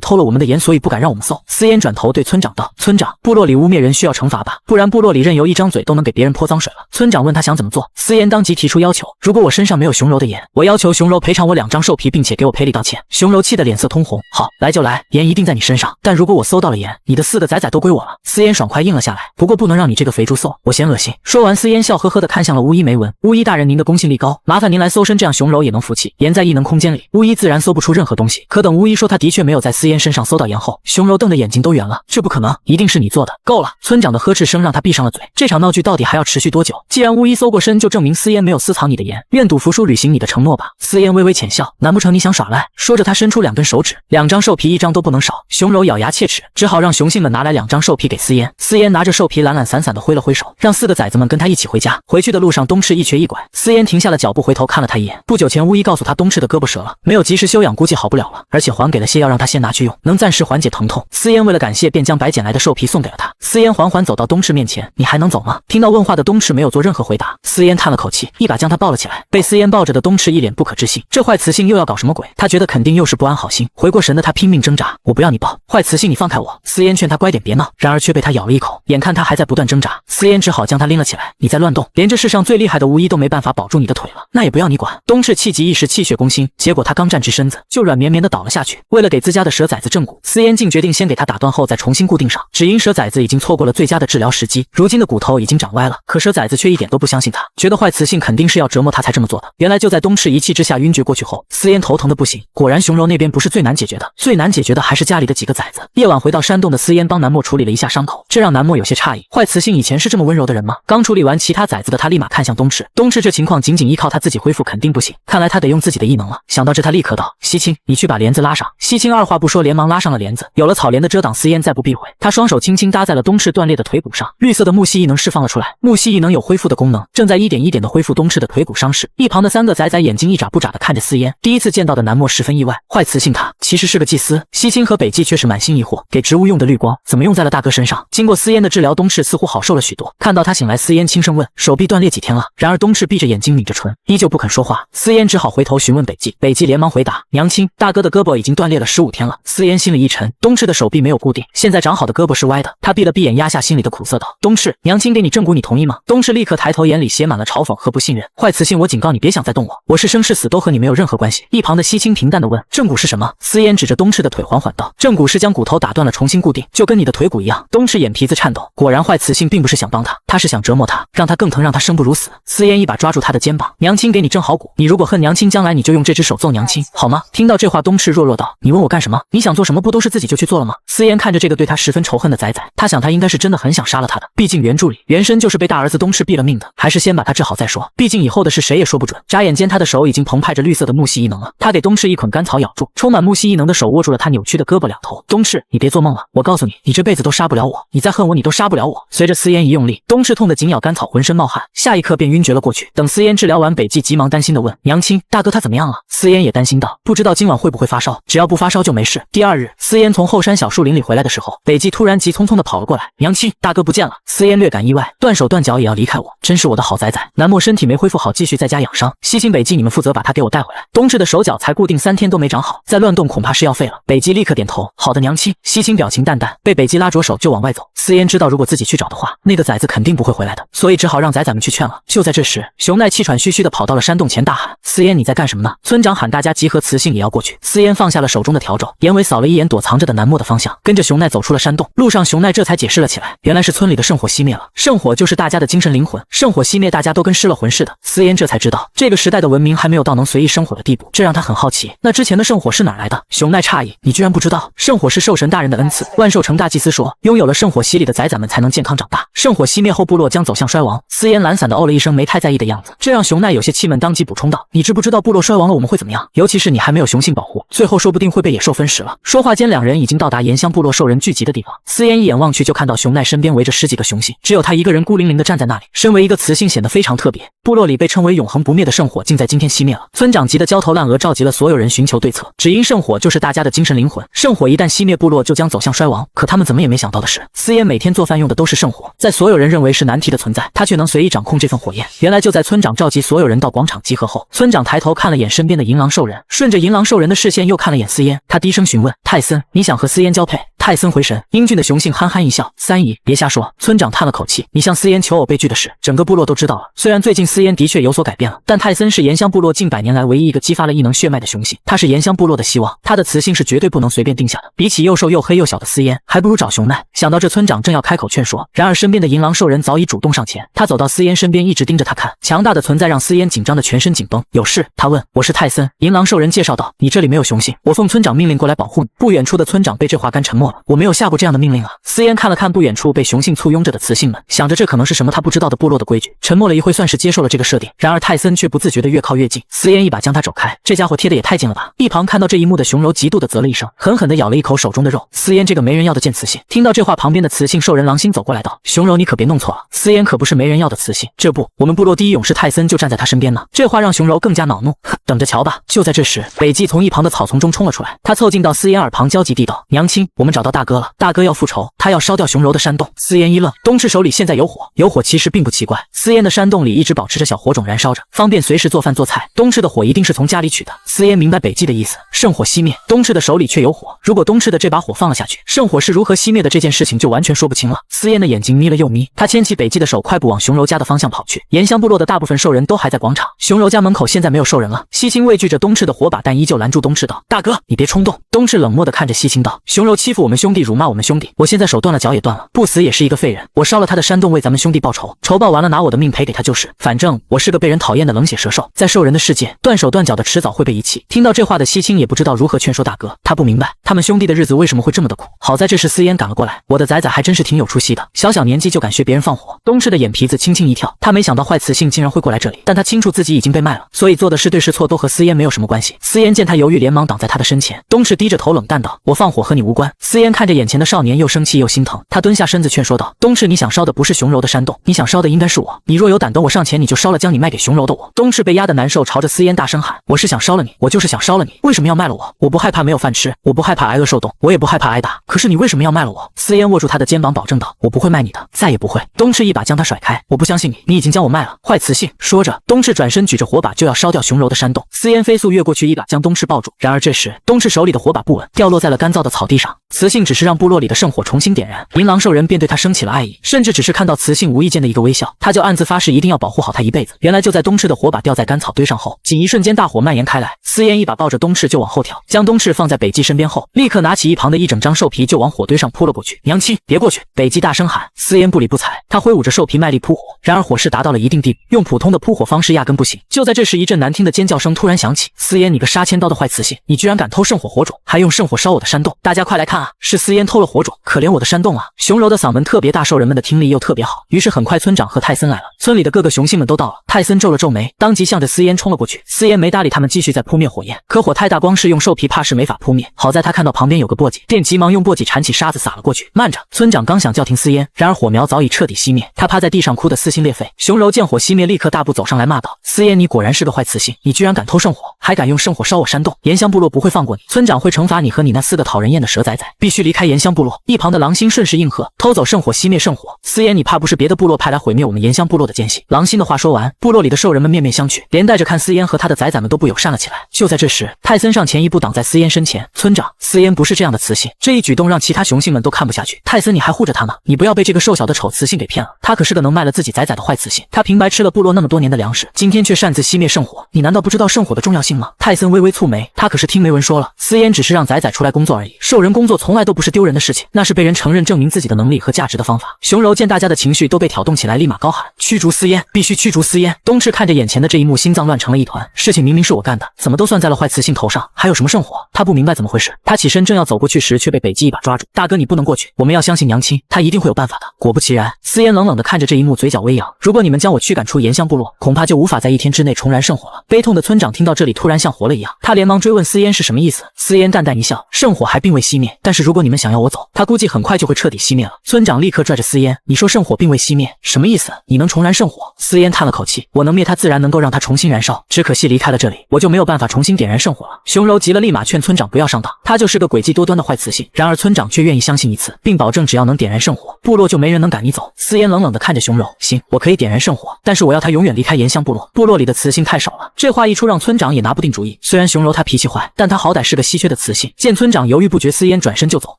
偷了我们的盐，所以不敢让我们搜。”司烟转头对村长道：“村长，部落里污蔑人需要惩罚吧？不然部落里任由一张嘴都能给别人泼脏水了。”村长问他想怎么做，司烟当即提出要求：“如果我身上没有熊柔的盐，我要求熊柔赔偿我2张兽皮，并且给我赔礼道歉。”熊柔气得脸色通红：“好，来就来，盐一定在你身上，但如果我搜到了盐，你的4个崽崽都归我了。”司烟爽快应了下来：“不过不能让你这个肥猪搜，我嫌恶心。”说完，司烟笑呵呵地看向了巫医梅文：“巫医大人，您的公信力高，麻烦您来搜身，这样熊柔也能服气。盐在异能空间里，巫医自然搜不出任何东西。”可等巫医说他的确没有在司烟身上搜到盐后，熊柔瞪的眼睛都圆了：“这不可能，一定是你做的！”够了！村长的呵斥声让他闭上了嘴。这场闹剧到底还要持续多久？既然巫医搜过身，就证明司烟没有私藏你的盐，愿赌服输，履行你的承诺吧。司烟微微浅笑：“难不成你想耍赖？”说着，他伸出2根手指，2张兽皮1张都不能少。熊柔咬牙切齿，只好让雄性们拿来2张兽皮给司烟。司烟拿着兽皮懒懒散散地挥了挥手，让4个崽子们跟他一起回家。回去的路上，东赤一瘸一拐，司烟停下了脚步，回头看了他一眼。不久前，巫医告诉他东赤的胳膊折了，没有及时休养，估计好不了了，而且还给了些药，让他先拿去用，能暂时缓解疼痛。司烟为了感谢，便将白捡来的兽皮送给了他。司烟缓缓走到东赤面前：“你还能走吗？”听到问话的东赤没有做任何回答。司烟叹了口气，一把将他抱了起来。被司烟抱着的东赤一脸不可置信，这坏雌性又要搞什么鬼？他觉得肯定又是不安好心。回过神的他拼命挣扎：“我不要你抱，坏雌性你放开我！”司烟劝他乖点别闹，然而却被他咬了一口。眼看他还在不断挣扎，司烟只好将他拎了起来：“你再乱动，连这世上最厉害的巫医都没办法保住你的腿了，那也不要你管。”东赤气急一时气血攻心，结果他刚站直身子，就软绵绵的倒了下去。为了给自家的蛇崽子正骨，司烟竟决定先给他打断后再重新固定上，只因蛇崽子已经错过了最佳的治疗时机，如今的骨头已经长歪了。可蛇崽子却一点都不相信他，觉得坏雌性肯定是要折磨他才这么做的。原来就在东赤一气之下晕厥过去后，司烟头疼的不行。果然熊柔那边不是最难解决的，最难解决的还是家里的几个崽子。夜晚回到山洞的司烟帮南墨处理了一下伤口，这让南墨有些诧异，坏雌性以前是这么温柔的人吗？刚处理完其他崽子的他立马看向东赤，东赤这情况仅仅依靠他自己恢复肯定不行，看来他得用自己的异能了。想到这他立刻道：“西青，你去把帘子拉上。”西青二话不说连忙拉上了帘子，有了草帘的遮挡，司烟再不避讳，他双手轻轻搭在了东赤断裂的腿骨上，绿色的木系异能释放了出来。木系异能有恢复的功能，正在一点一点的恢复东赤的腿骨伤势。一旁的3个崽崽眼睛一眨不眨的看着司烟，第一次见到的南墨十分意外，坏雌性他其实是个祭司。西青和北纪却是满心疑惑，给植物用的绿光怎么用在了大哥身上？经过司烟的治疗，东赤似乎好受了许多。看到他醒来，司烟轻声问：“手臂断裂几天了？”然而东赤闭着眼睛抿着唇，依旧不肯说话。司烟只好回头询问北纪，北纪连忙回答：“娘亲，大哥的胳膊已经断裂了15天了。”司烟心里一沉，东赤的手臂没有固定，现在长好的胳膊是歪的。他闭了闭眼，压下心里的苦涩道：“东赤，娘亲给你正骨，你同意吗？”东赤立刻抬头，眼里写满了嘲讽和不信任。坏雌性，我警告你，别想再动我，我是生是死都和你没有任何关系。一旁的西青平淡地问：“正骨是什么？”司烟指着东赤的腿缓缓道：“正骨是将骨头打断了重新固定，就跟你的腿骨一样。”东赤眼皮子颤抖，果然坏雌性并不是想帮他，他是想折磨他，让他更疼，让他生不如死。司烟一把抓住他的肩膀：“娘亲给你正好骨，你如果恨娘亲，将来你就用这只手揍娘亲，好吗？”听到这话，东赤弱弱道：“你问我干什么？你想做什么不都是自己就去做了吗？”司烟看着这个对他十分仇恨的崽崽，他想他应该是真的很想杀了他的，毕竟原著里原身就是被大儿子东赤毙了命的，还是先把他治好再说，毕竟以后的事谁也说不准。眨眼间，他的手已经澎湃着绿色的木系异能了，他给东赤一捆干草咬住，充满木系异能的手握住了他扭曲的胳膊两头。东赤，你别做梦了，我告诉你，你这辈子都杀不了我，你再恨我，你都杀不了我。随着司烟一用力，东赤痛得紧咬干草，浑身冒汗，下一刻便晕厥了过去。等司烟治疗完，北纪急忙担心的问问：“娘亲，大哥他怎么样了？”思嫣也担心道：“不知道今晚会不会发烧，只要不发烧就没事。”第二日，思嫣从后山小树林里回来的时候，北极突然急匆匆地跑了过来：“娘亲，大哥不见了。”思嫣略感意外，断手断脚也要离开我，真是我的好崽崽。南漠身体没恢复好，继续在家养伤。西青、北极，你们负责把他给我带回来。冬至的手脚才固定3天都没长好，再乱动恐怕是要废了。北极立刻点头：“好的，娘亲。”西青表情淡淡，被北极拉着手就往外走。思嫣知道，如果自己去找的话，那个崽子肯定不会回来的，所以只好让崽崽们去劝了。就在这时，熊奈气喘吁吁地跑到了山洞前，大喊：“思嫣，你在干什么呢？”村长喊大家集合，雌性也要过去。思嫣放下了手中的笤帚，眼尾扫了一眼躲藏着的南漠的方向，跟着熊奈走出了山洞。路上，熊奈这才解释了起来，原来是村里的圣火熄灭了。圣火就是大家的精神灵魂，圣火熄灭，大家都跟失了魂似的。思嫣这才知道，这个时代的文明还没有到能随意生火的地步，这让他很好奇，那之前的圣火是哪来的？熊奈诧异：“你居然不知道？圣火是兽神大人的恩赐。万寿城大祭司说，拥有了圣火洗礼的崽崽们才能健康长大，圣火熄灭后部落将走向衰亡。”思嫣懒散地哦了一声，没太在意的样子，这让熊奈有些气闷，当即补充道：“你知不知道部落衰亡了我们会怎么样？尤其是你还没有雄性保护，最后说不定会被野兽分食了。”说话间，两人已经到达岩乡部落兽人聚集的地方。思嫣一眼望去，就看到熊奈身边围着10几个雄性，只有他一个人孤零零地站在那里。身为一个雌性，显得非常特别。部落里被称为永恒不灭的圣火，竟在今天熄灭了。村长急得焦头烂额，召集了所有人寻求对策。只因圣火就是大家的精神灵魂，圣火一旦熄灭，部落就将走向衰亡。可他们怎么也没想到的是，思嫣每天做饭用的都是圣火，在所有人认为是难题的存在，他却能随意掌控这份火焰。原来就在村长召集所有人到广场集合后，村长抬头看了眼身边的银狼兽人，顺着银狼兽人的视线又看了眼思嫣，他低声询问：“泰森，你想和思嫣交配？”泰森回神，英俊的雄性憨憨一笑：“三姨，别瞎说。”村长叹了口气：“你向思嫣求偶被拒的事，整个部落都知道了。虽然最近思嫣的确有所改变了，但泰森是岩乡部落近100年来唯一一个激发了异能血脉的雄性，他是岩乡部落的希望，他的雌性是绝对不能随便定下的。比起又瘦又黑又小的思嫣，还不如找熊奈。”想到这，村长正要开口劝说，然而身边的银狼兽人早已主动上前，他走到思嫣身边，一直盯着他看。强大的存在让思嫣紧张的全身紧绷。“有事？”他问。“我是泰森。”银狼兽人介绍道。“你这里没有雄性，我奉村长命令过来保护你。”不远处的村长被这话干沉默了。“我没有下过这样的命令啊。”思嫣看了看不远处被雄性簇拥着的雌性们，想着这可能是什么他不知道的部落的规矩，沉默了一会，算是接受了这个设定。然而泰森却不自觉地越靠越近，思嫣一把将他肘开，这家伙贴得也太近了吧。一旁看到这一幕的熊柔极度地啧了一声，狠狠地咬了一口手中的肉。思嫣这个没人要的贱雌性。听到这话，旁边的雌性兽人狼心走过来道：“熊柔，你可别弄错了，思嫣可不是没人要的雌性，这不，我们部落第一勇士泰森就站在他身边呢。”这话让熊柔更加恼怒，等着瞧吧。就在这时，北极从一旁的草丛中冲了出来，他凑近到思嫣耳旁，焦急地道：“娘亲，我们找到大哥了，大哥要复仇，他要烧掉熊柔的山洞。”思嫣一愣，东赤手里现在有火，有火其实并不奇怪，思嫣的山洞里一直保持着小火种燃烧着，方便随时做饭做菜。东赤的火一定是从家里取的。思嫣明白北极的意思，圣火熄灭，东赤的手里却有火，如果东赤的这把火放了下去，圣火是如何熄灭的这件事情就完全说不清了。思嫣的眼睛眯了又眯，他牵起北极的手，快步往熊柔家的方向跑去。岩乡部落的大部分兽人都还在广场，熊柔家门口现在没有兽人了。西青畏惧着东赤的火把，但依旧拦住东赤道：“大哥，你别冲动。”东赤冷漠地看着西青道：“熊柔欺负我们兄弟，辱骂我们兄弟，我现在手断了脚也断了，不死也是一个废人。我烧了他的山洞，为咱们兄弟报仇，仇报完了拿我的命赔给他就是。反正我是个被人讨厌的冷血蛇兽，在兽人的世界，断手断脚的迟早会被遗弃。”听到这话的西青也不知道如何劝说大哥，他不明白他们兄弟的日子为什么会这么的苦。好在这时思嫣赶了过来：“我的崽崽还真是挺有出息的，小小年纪就敢学别人放火。”东赤的眼皮子轻轻一跳，他没想到坏雌性竟然会过来这里，但他清楚自己已经被卖了，所以做的是对是错都和思嫣没有什么关系。思嫣见他犹豫，连忙挡在他的身前。东赤低着头冷淡道：“我放火和你无关。”思嫣看着眼前的少年，又生气又心疼，他蹲下身子劝说道：“东赤，你想烧的不是熊柔的山洞，你想烧的应该是我。你若有胆，等我上前，你就烧了将你卖给熊柔的我。”东赤被压得难受，朝着思嫣大声喊：“我是想烧了你，我就是想烧了你，为什么要卖了我？我不害怕没有饭吃，我不害怕挨饿受冻，我也不害怕挨打，可是你为什么要卖了我？”思嫣握住他的肩膀，保证道：“我不会卖你的，再也不会。”东赤一把将他甩开：“我不相信你，你已经将我卖了，坏雌性！”说着，东赤转身举着火把就要烧掉熊柔的山洞。思嫣飞速越过去，一把将东赤抱住。然而这时，东赤手里的火把不稳，掉落在了干燥的草地上。雌性只是让部落里的圣火重新点燃，银狼兽人便对他升起了爱意，甚至只是看到雌性无意间的一个微笑，他就暗自发誓一定要保护好她一辈子。原来就在东赤的火把掉在干草堆上后，仅一瞬间大火蔓延开来。思嫣一把抱着东赤就往后跳，将东赤放在北极身边后，立刻拿起一旁的一整张兽皮就往火堆上扑了过去。“娘亲，别过去！”北极大声喊。思嫣不理不睬，他挥舞着兽皮卖力扑火，然而火势达到了一定地步，用普通的扑火方式压根不行。就在这时，一阵难听的尖叫声突然响起：“思嫣，你个杀千刀的坏雌性，你居然敢偷圣火火种，还用圣火烧我的山洞！大家快来看啊！”啊，是思嫣偷了火种，可怜我的山洞啊！熊柔的嗓门特别大，兽人们的听力又特别好，于是很快村长和泰森来了。村里的各个雄性们都到了，泰森皱了皱眉，当即向着思嫣冲了过去。思嫣没搭理他们，继续在扑灭火焰，可火太大，光是用兽皮怕是没法扑灭。好在他看到旁边有个簸箕，便急忙用簸箕铲起沙子撒了过去。慢着，村长刚想叫停思嫣，然而火苗早已彻底熄灭，他趴在地上哭得撕心裂肺。熊柔见火熄灭，立刻大步走上来骂道：“思嫣，你果然是个坏雌性，你居然敢偷圣火，还敢用圣火烧我山洞！岩香部落不会放过你，村长会惩罚你和你那4个讨人厌的蛇崽崽，必须离开岩香部落。”一旁的狼星顺势应和，偷走圣火，熄灭圣火。思嫣，你怕不是别的部落派来毁灭我们岩香部落的奸细？狼星的话说完，部落里的兽人们面面相觑，连带着看思嫣和他的崽崽们都不友善了起来。就在这时，泰森上前一步挡在思嫣身前：“村长，思嫣不是这样的雌性。”这一举动让其他雄性们都看不下去。泰森，你还护着他吗？你不要被这个瘦小的丑雌性给骗了，他可是个能卖了自己崽崽的坏雌性。他平白吃了部落那么多年的粮食，今天却擅自熄灭圣火，你难道不知道圣火的重要性吗？泰森微微蹙眉，他可是听梅文说了，思嫣只是让崽崽出来工作而已，兽人工作从来都不是丢人的事情，那是被人承认证明自己的能力和价值的方法。熊柔见大家的情绪都被挑动起来，立马高喊：“驱逐思嫣，必须驱逐思嫣！”东赤看着眼前的这一幕，心脏乱成了一团。事情明明是我干的，怎么都算在了坏雌性头上？还有什么圣火？他不明白怎么回事。他起身正要走过去时，却被北极一把抓住：“大哥，你不能过去，我们要相信娘亲，她一定会有办法的。”果不其然，思嫣冷冷地看着这一幕，嘴角微扬：“如果你们将我驱赶出岩香部落，恐怕就无法在1天之内重燃圣火了。”悲痛的村长听到这里，突然像活了一样，他连忙追问思嫣是什么意思。思嫣淡淡一笑：“圣火还并未熄灭，但是如果你们想要我走，他估计很快就会彻底熄灭了。”村长立刻拽着思嫣：“你说圣火并未熄灭，什么意思？你能重燃圣火？”思嫣叹了口气：“我能灭它，自然能够让它重新燃烧，只可惜离开了这里，我就没有办法重新点燃圣火了。”熊柔急了，立马劝村长不要上当，他就是个诡计多端的坏雌性。然而村长却愿意相信一次，并保证只要能点燃圣火，部落就没人能赶你走。思嫣冷冷地看着熊柔：“行，我可以点燃圣火，但是我要他永远离开岩香部落，部落里的雌性太少了。”这话一出，让村长也拿不定主意。虽然熊柔她脾气坏，但她好歹是个稀缺的雌性。见村长犹豫不决，思嫣转身就走：“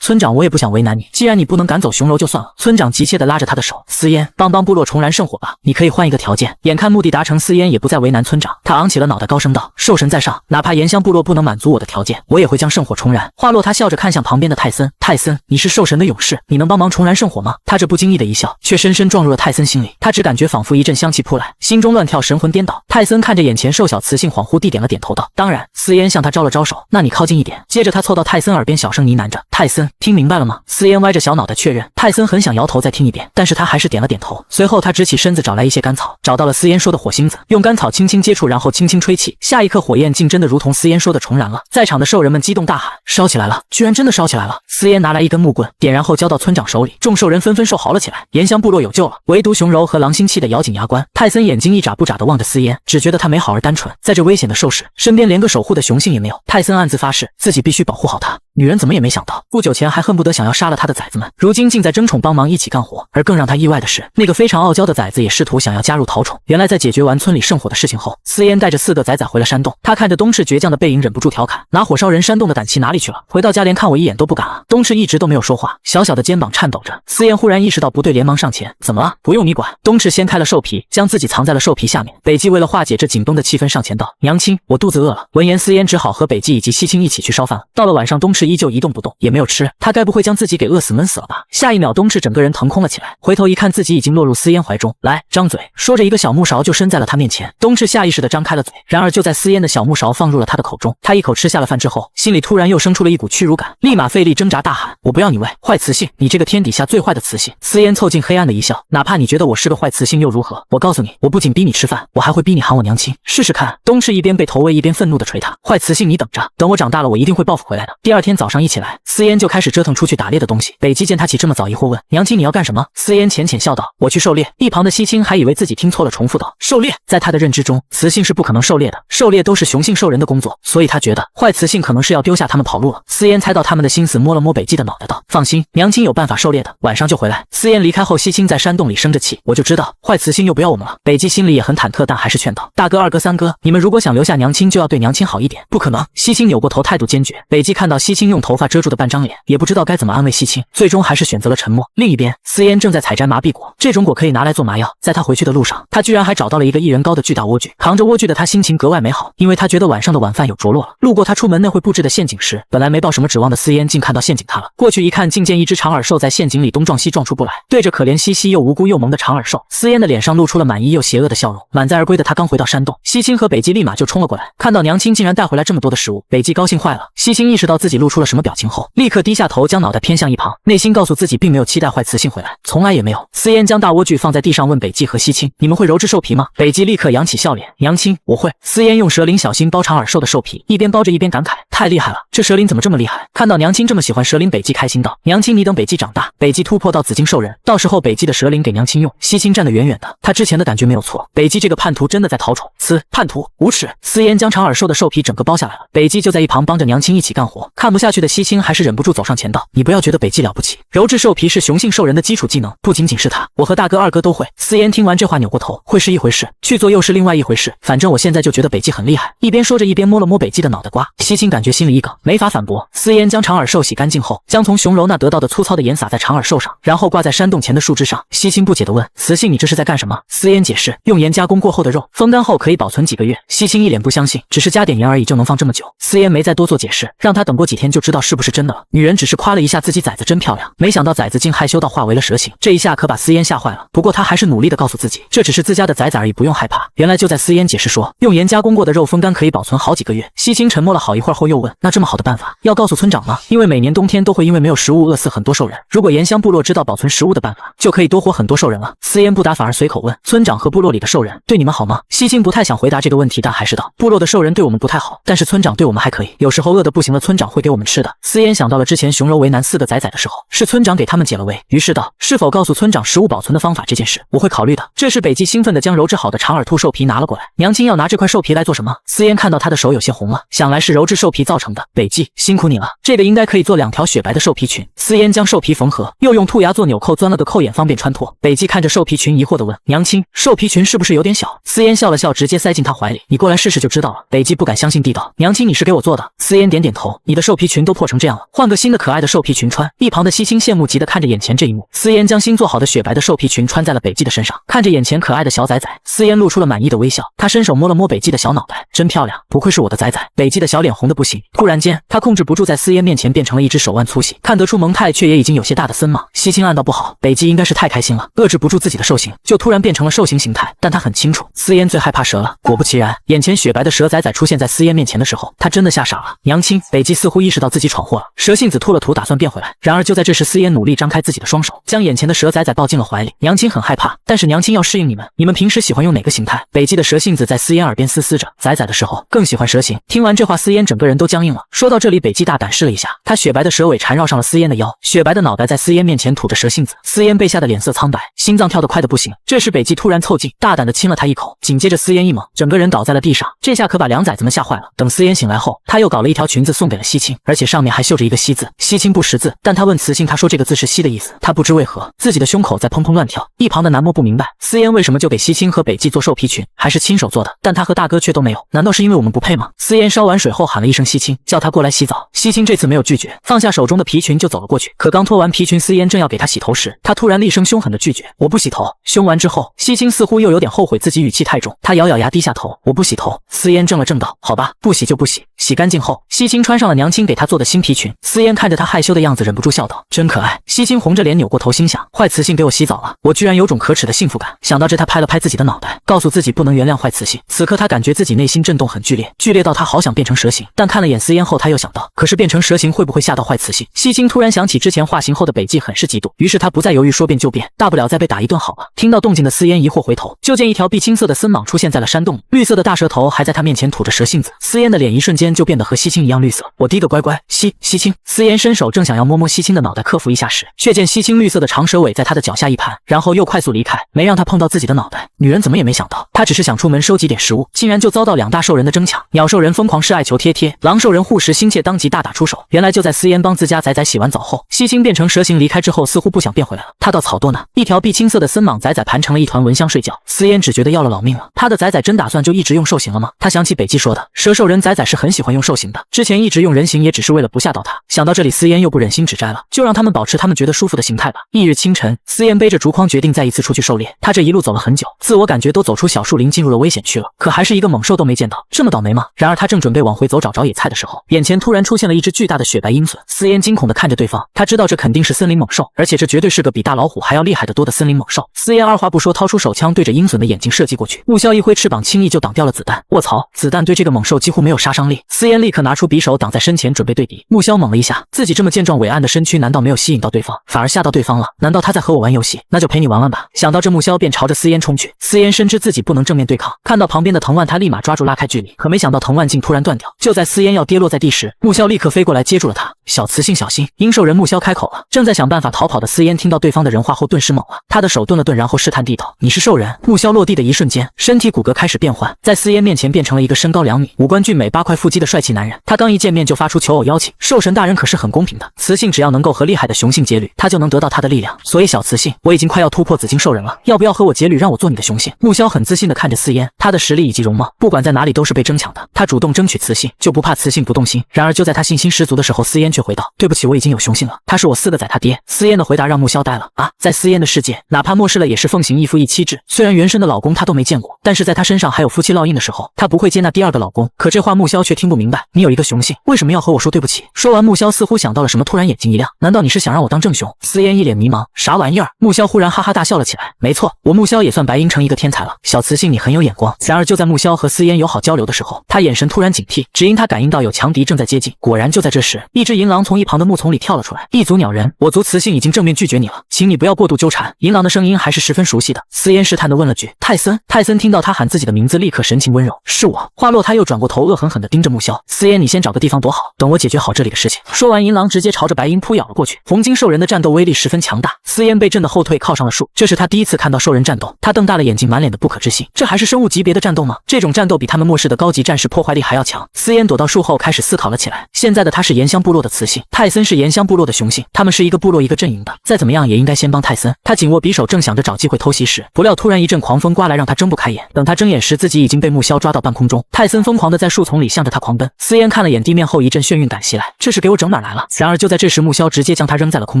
村长，我也不想为难你，既然你不能赶走熊柔就算了。”村长急切地拉着他的手：“思嫣，帮部落重燃圣火吧，你可以换一个条件。”眼看目的达成，思嫣也不再为难村长，他昂起了脑袋，高声道：“兽神在上，哪怕岩香部落不能满足我的条件，我也会将圣火重燃。”话落，他笑着看向旁边的泰森：“泰森，你是兽神的勇士，你能帮忙重燃圣火吗？”他这不经意的一笑，却深深撞入了泰森心里。他只感觉仿佛一阵香气扑来，心中乱跳，神魂颠倒。泰森看着眼前瘦小雌性，恍惚地点了点头，道：“当然。”思嫣向他招了招手：“那你靠近一点。”接着他凑到泰森耳边小声呢喃着：“泰森，听明白了吗？”思嫣歪着小脑袋确认。泰森很想摇头再听一遍，但是他还是点了点头。随后他直起身子找来一些干草，找到了思嫣说的火星子，用干草轻轻接触，然后轻轻吹气。下一刻，火焰竟真的如同思嫣说的重燃了。在场的兽人们激动大喊：“烧起来了！居然真的烧起来了！”思嫣拿来一根木棍，点燃后交到村长手里，众兽人纷纷兽嚎了起来。岩香部落有救了！唯独熊柔和狼星气得咬紧牙关。泰森眼睛一眨不眨地望着思嫣，只觉得她美好而单纯。在这危险的兽世，身边连个守护的雄性也没有。泰森暗自发誓，自己必须保护好她。女人怎么也没想到，不久前还恨不得想要杀了他的崽子们，如今竟在争宠帮忙一起干活。而更让他意外的是，那个非常傲娇的崽子也试图想要加入讨宠。原来在解决完村里圣火的事情后，思嫣带着4个崽崽回了山洞。他看着东赤倔强的背影，忍不住调侃：“拿火烧人山洞的胆气哪里去了？回到家连看我一眼都不敢啊！”东赤一直都没有说话，小小的肩膀颤抖着。思嫣忽然意识到不对，连忙上前：“怎么了？不用你管。”东赤掀开了兽皮，将自己藏在了兽皮下面。北极为了化解这紧绷的气氛，上前道：“娘亲，我肚子饿了。”闻言，思嫣只好和北极以及西青一起去烧饭了。到了晚上，东赤依旧一动不动，也没有吃，他该不会将自己给饿死闷死了吧？下一秒，东赤整个人腾空了起来，回头一看，自己已经落入思嫣怀中。来，张嘴！说着，一个小木勺就伸在了他面前。东赤下意识地张开了嘴，然而就在思嫣的小木勺放入了他的口中，他一口吃下了饭之后，心里突然又生出了一股屈辱感，立马费力挣扎，大喊：“我不要你喂！坏雌性，你这个天底下最坏的雌性！”思嫣凑近黑暗的一笑：“哪怕你觉得我是个坏雌性又如何？我告诉你，我不仅逼你吃饭，我还会逼你喊我娘亲，试试看！”东赤一边被投喂，一边愤怒地捶他：“坏雌性，你等着，等我长大了，我一定会报复回来的。”第二天早上一起来，思嫣就开始折腾出去打猎的东西。北极见他起这么早，疑惑问：“娘亲，你要干什么？”思嫣浅浅笑道：“我去狩猎。”一旁的西青还以为自己听错了，重复道：“狩猎。”在他的认知中，雌性是不可能狩猎的，狩猎都是雄性兽人的工作，所以他觉得坏雌性可能是要丢下他们跑路了。思嫣猜到他们的心思，摸了摸北极的脑袋道：“放心，娘亲有办法狩猎的，晚上就回来。”思嫣离开后，西青在山洞里生着气：“我就知道坏雌性又不要我们了。”北极心里也很忐忑，但还是劝道：“大哥、二哥、三哥，你们如果想留下娘亲，就要对娘亲好一点。”不可能！西青扭过头，态度坚决。北极看到西青用头发遮住的半张脸，也不知道该怎么安慰西青，最终还是选择了沉默。另一边，思嫣正在采摘麻痹果，这种果可以拿来做麻药。在他回去的路上，他居然还找到了一个1人高的巨大莴苣，扛着莴苣的他心情格外美好，因为他觉得晚上的晚饭有着落了。路过他出门那会布置的陷阱时，本来没抱什么指望的思嫣竟看到陷阱塌了。过去一看，竟见一只长耳兽在陷阱里东撞西撞出不来，对着可怜兮兮又无辜又萌的长耳兽，思嫣的脸上露出了满意又邪恶的笑容。满载而归的他刚回到山洞，西青和北极立马就冲了过来，看到娘亲竟然带回来这么多的食物，北极高兴坏了。西青意识到自己路出了什么表情后，立刻低下头将脑袋偏向一旁，内心告诉自己并没有期待坏雌性回来，从来也没有。思嫣将大莴苣放在地上问北极和西青，你们会揉制兽皮吗？北极立刻扬起笑脸，娘亲我会。思嫣用蛇鳞小心包长耳兽的兽皮，一边包着一边感慨，太厉害了，这蛇鳞怎么这么厉害？看到娘亲这么喜欢蛇鳞，北极开心道，娘亲你等北极长大，北极突破到紫金兽人，到时候北极的蛇鳞给娘亲用。西青站得远远的，他之前的感觉没有错，北极这个叛徒真的在讨宠，叛徒无耻。思嫣将长耳兽的兽皮整个包下来了，北极就在一旁帮着娘亲一起干活。看不下去的西青还是忍不住走上前道，你不要觉得北极了不起，揉制兽皮是雄性兽人的基础技能，不仅仅是他，我和大哥二哥都会。思嫣听完这话扭过头，会是一回事，去做又是另外一回事，反正我现在就觉得北极很厉害。一边说着一边摸了摸北极的脑袋瓜，西青感觉心里一梗，没法反驳。思嫣将长耳兽洗干净后，将从熊柔那得到的粗糙的盐撒在长耳兽上，然后挂在山洞前的树枝上。西青不解地问，雌性你这是在干什么？思嫣解释，用盐加工过后的肉，风干后可以保存几个月。西青一脸不相信，只是加点盐而已就能放这么久。思嫣没再多做解释，让他等过几天就知道是不是真的了。女人只是夸了一下自己崽子真漂亮，没想到崽子竟害羞到化为了蛇形，这一下可把思嫣吓坏了。不过她还是努力地告诉自己，这只是自家的崽子而已，不用害怕。原来就在思嫣解释说用盐加工过的肉风干可以保存好几个月，西青沉默了好一会儿后又问，那这么好的办法要告诉村长吗？因为每年冬天都会因为没有食物饿死很多兽人，如果盐乡部落知道保存食物的办法，就可以多活很多兽人了。思嫣不答，反而随口问，村长和部落里的兽人对你们好吗？西青不太想回答这个问题，但还是道，部落的兽人对我们不太好，但是村长对我们还可以，有时候饿得不行了，村长会给我们吃的。思嫣想到了之前熊柔为难4个崽崽的时候，是村长给他们解了围，于是道，是否告诉村长食物保存的方法这件事，我会考虑的。这时北极兴奋地将揉制好的长耳兔兽皮拿了过来，娘亲要拿这块兽皮来做什么？思嫣看到他的手有些红了，想来是揉制兽皮造成的。北极辛苦你了，这个应该可以做2条雪白的兽皮裙。思嫣将兽皮缝合，又用兔牙做纽扣，钻了个扣眼方便穿脱。北极看着兽皮裙疑惑地问，娘亲兽皮裙是不是有点小？思嫣笑了笑，直接塞进他怀里，你过来试试就知道了。北极不敢相信地道，娘亲你是给我做的？思嫣点点头，你的兽皮裙都破成这样了，换个新的可爱的兽皮裙穿。一旁的西青羡慕极地看着眼前这一幕，思嫣将新做好的雪白的兽皮裙穿在了北极的身上，看着眼前可爱的小崽崽，思嫣露出了满意的微笑。她伸手摸了摸北极的小脑袋，真漂亮，不愧是我的崽崽。北极的小脸红得不行，突然间他控制不住在思嫣面前变成了一只手腕粗细，看得出萌态却也已经有些大的森蟒。西青暗道不好，北极应该是太开心了，遏制不住自己的兽形，就突然变成了兽形形态。但他很清楚，思嫣最害怕蛇了。果不其然，眼前雪白的蛇崽崽出现在思嫣面前的时候，他真的吓傻了。娘亲，北极似乎意识到自己闯祸了，蛇信子吐了吐，打算变回来。然而就在这时，思嫣努力张开自己的双手，将眼前的蛇崽崽抱进了怀里。娘亲很害怕，但是娘亲要适应你们，你们平时喜欢用哪个形态？北极的蛇信子在思嫣耳边嘶嘶着，崽崽的时候更喜欢蛇形。听完这话，思嫣整个人都僵硬了。说到这里，北极大胆试了一下，他雪白的蛇尾缠绕上了思嫣的腰，雪白的脑袋在思嫣面前吐着蛇信子。思嫣被吓得脸色苍白，心脏跳得快得不行。这时北极突然凑近，大胆地亲了他一口，紧接着思嫣一猛，整个人倒在了地上。这下可把2崽子们吓坏了。等思嫣醒来后，他又搞了一条裙子送给了西青，而且上面还绣着一个西字。西青不识字，但他问雌性，他说这个字是西的意思。他不知为何自己的胸口在砰砰乱跳，一旁的南莫不明白思嫣为什么就给西青和北极做兽皮裙，还是亲手做的，但他和大哥却都没有，难道是因为我们不配吗？思嫣烧完水后喊了一声西青，叫他过来洗澡。西青这次没有拒绝，放下手中的皮裙就走了过去。可刚脱完皮裙，思嫣正要给他洗头时，他突然厉声凶狠地拒绝，我不洗头。凶完之后，西青似乎又有点后悔自己语气太重，他咬咬牙低下头，我不洗头。思嫣怔了怔道，好吧，不洗就不洗。洗干净后，西青穿上了娘亲给他做的新皮裙。思嫣看着他害羞的样子，忍不住笑道，真可爱。西青红着脸扭过头，心想，坏雌性给我洗澡了，我居然有种可耻的幸福感。想到这，他拍了拍自己的脑袋，告诉自己不能原谅坏雌性。此刻他感觉自己内心震动很剧烈，剧烈到他好想变成蛇形，但看了眼思嫣后，他又想到，可是变成蛇形会不会吓到坏雌性？西青突然想起之前化形后的北极很是嫉妒，于是他不再犹豫，说变就变，大不了再被打一顿好了。听到动静的思嫣疑惑回头，就见一条碧青色的森蟒出现在了山洞里，绿色的大蛇头还在他面前吐着蛇信子。思嫣的脸一瞬间就变得和西青一样绿色。我滴个乖乖，西青。思嫣伸手正想要摸摸西青的脑袋克服一下时，却见西青绿色的长蛇尾在他的脚下一盘，然后又快速离开，没让他碰到自己的脑袋。女人怎么也没想到，她只是想出门收集点食物，竟然就遭到2大兽人的争抢。鸟兽人疯狂示爱求贴贴，狼兽人护食心切，当即大打出手。原来就在思嫣帮自家崽崽洗完澡后，西青变成蛇形离开之后，似乎不想变回来了。他到草垛那，一条碧青色的森蟒崽崽盘成了一团蚊香睡觉。思嫣只觉得要了老命了，他的崽崽真打算就一直用兽形了吗？他想起北极说的，蛇兽人崽崽是很喜欢用兽形的，之前一直用人形也只是为了不吓到他。想到这里，思嫣又不忍心指摘了，就让他们保持他们觉得舒服的形态吧。翌日清晨，思嫣背着竹筐决定再一次出去狩猎。他这一路走了很久，自我感觉都走出小树林，进入了危险区了，可还是一个猛兽都没见到，这么倒霉吗？然而他正准备往回走找野菜的时候，眼前突然出现了一只巨大的雪白鹰隼。思嫣惊恐地看着对方，他知道这肯定是森林猛兽，而且这绝对是个比大老虎还要厉害得多的森林猛兽。思嫣二话不说，掏出手枪对着鹰隼的眼睛射击过去，木枭一挥翅膀，轻易就挡掉了子弹。卧槽，子弹对这个猛兽几乎没有杀伤力。思嫣立刻拿出匕首挡在身前，准备对敌。木萧猛了一下，自己这么健壮伟岸的身躯，难道没有吸引到对方，反而吓到对方了？难道他在和我玩游戏？那就陪你玩玩吧。想到这，木萧便朝着思嫣冲去。思嫣深知自己不能正面对抗，看到旁边的藤蔓，他立马抓住拉开距离，可没想到藤蔓竟突然断掉。就在思嫣要跌落在地时，木萧立刻飞过来接住了他。小雌性小心！阴兽人木萧开口了。正在想办法逃跑的思嫣听到对方的人话后，顿时懵了。他的手顿了顿，然后试探地道：“你是兽人？”木萧落地的一瞬间，身体骨骼开始变换，在思嫣面前变成了一个身高2米、五官俊美、8块腹肌的帅气男人。他刚一见面就发出求偶邀请，兽神大人可是很公平的，雌性只要能够和厉害的雄性结旅，他就能得到他的力量。所以小雌性，我已经快要突破紫金兽人了，要不要和我结旅，让我做你的雄性？木萧很自信地看着思嫣，他的实力以及容貌，不管在哪里都是被争抢的。他主动争取雌性，就不怕雌性不动心。然而就在他信心十足的时候，思嫣却回道：“对不起，我已经有雄性了，他是我4个仔他爹。”思嫣的回答让木萧呆了啊！在思嫣的世界，哪怕末世了也是奉行一夫一妻制。虽然原生的老公他都没见过，但是在他身上还有夫妻烙印的时候，他不会接纳第2个老公。可这话木萧却听不明白，你有一个雄性，为什么要和我说对不起？说完，木萧似乎想到了什么，突然眼睛一亮，难道你是想让我当正雄？思嫣一脸迷茫，啥玩意儿？木萧忽然哈哈大笑了起来，没错，我木萧也算白银城一个天才了，小雌性你很有眼光。然而就在木萧和思嫣友好交流的时候，他眼神突然警惕，只因他感应到有强敌正在接近。果然就在这时，一只银狼从一旁的木丛里跳了出来。异族鸟人，我族雌性已经正面拒绝你了，请你不要过度纠缠。银狼的声音还是十分熟悉的。思嫣试探地问了句：“泰森？”泰森听到他喊自己的名字，立刻神情温柔：“是我。”话落，他又转过头，恶狠狠地盯着木萧。思嫣，你先找个地方躲好，等我解决好这里的事情。说完，银狼直接朝着白银扑咬了过去。红金兽人的战斗威力十分强大，思嫣被震得后退，靠上了树。这是他第一次看到兽人战斗，他瞪大了眼睛，满脸的不可置信。这还是生物级别的战斗吗？这种战斗比他们末世的高级战士破坏力还要强。思嫣躲到树后，开始思考了起来。现在的他是岩香部落的雌性，泰森是岩香部落的雄性，他们是一个部落一个阵营的，再怎么样也应该先帮泰森。他紧握匕首，正想着找机会偷袭时，不料突然一阵狂风刮来，让他睁不开眼。等他睁眼时，自己已经被木萧抓到半空中。泰森疯狂地在树丛里向着他狂奔。思嫣看了眼地面后，一阵眩晕感袭来，这是给我整哪儿来了？然而就在这时，木萧直接将他扔在了空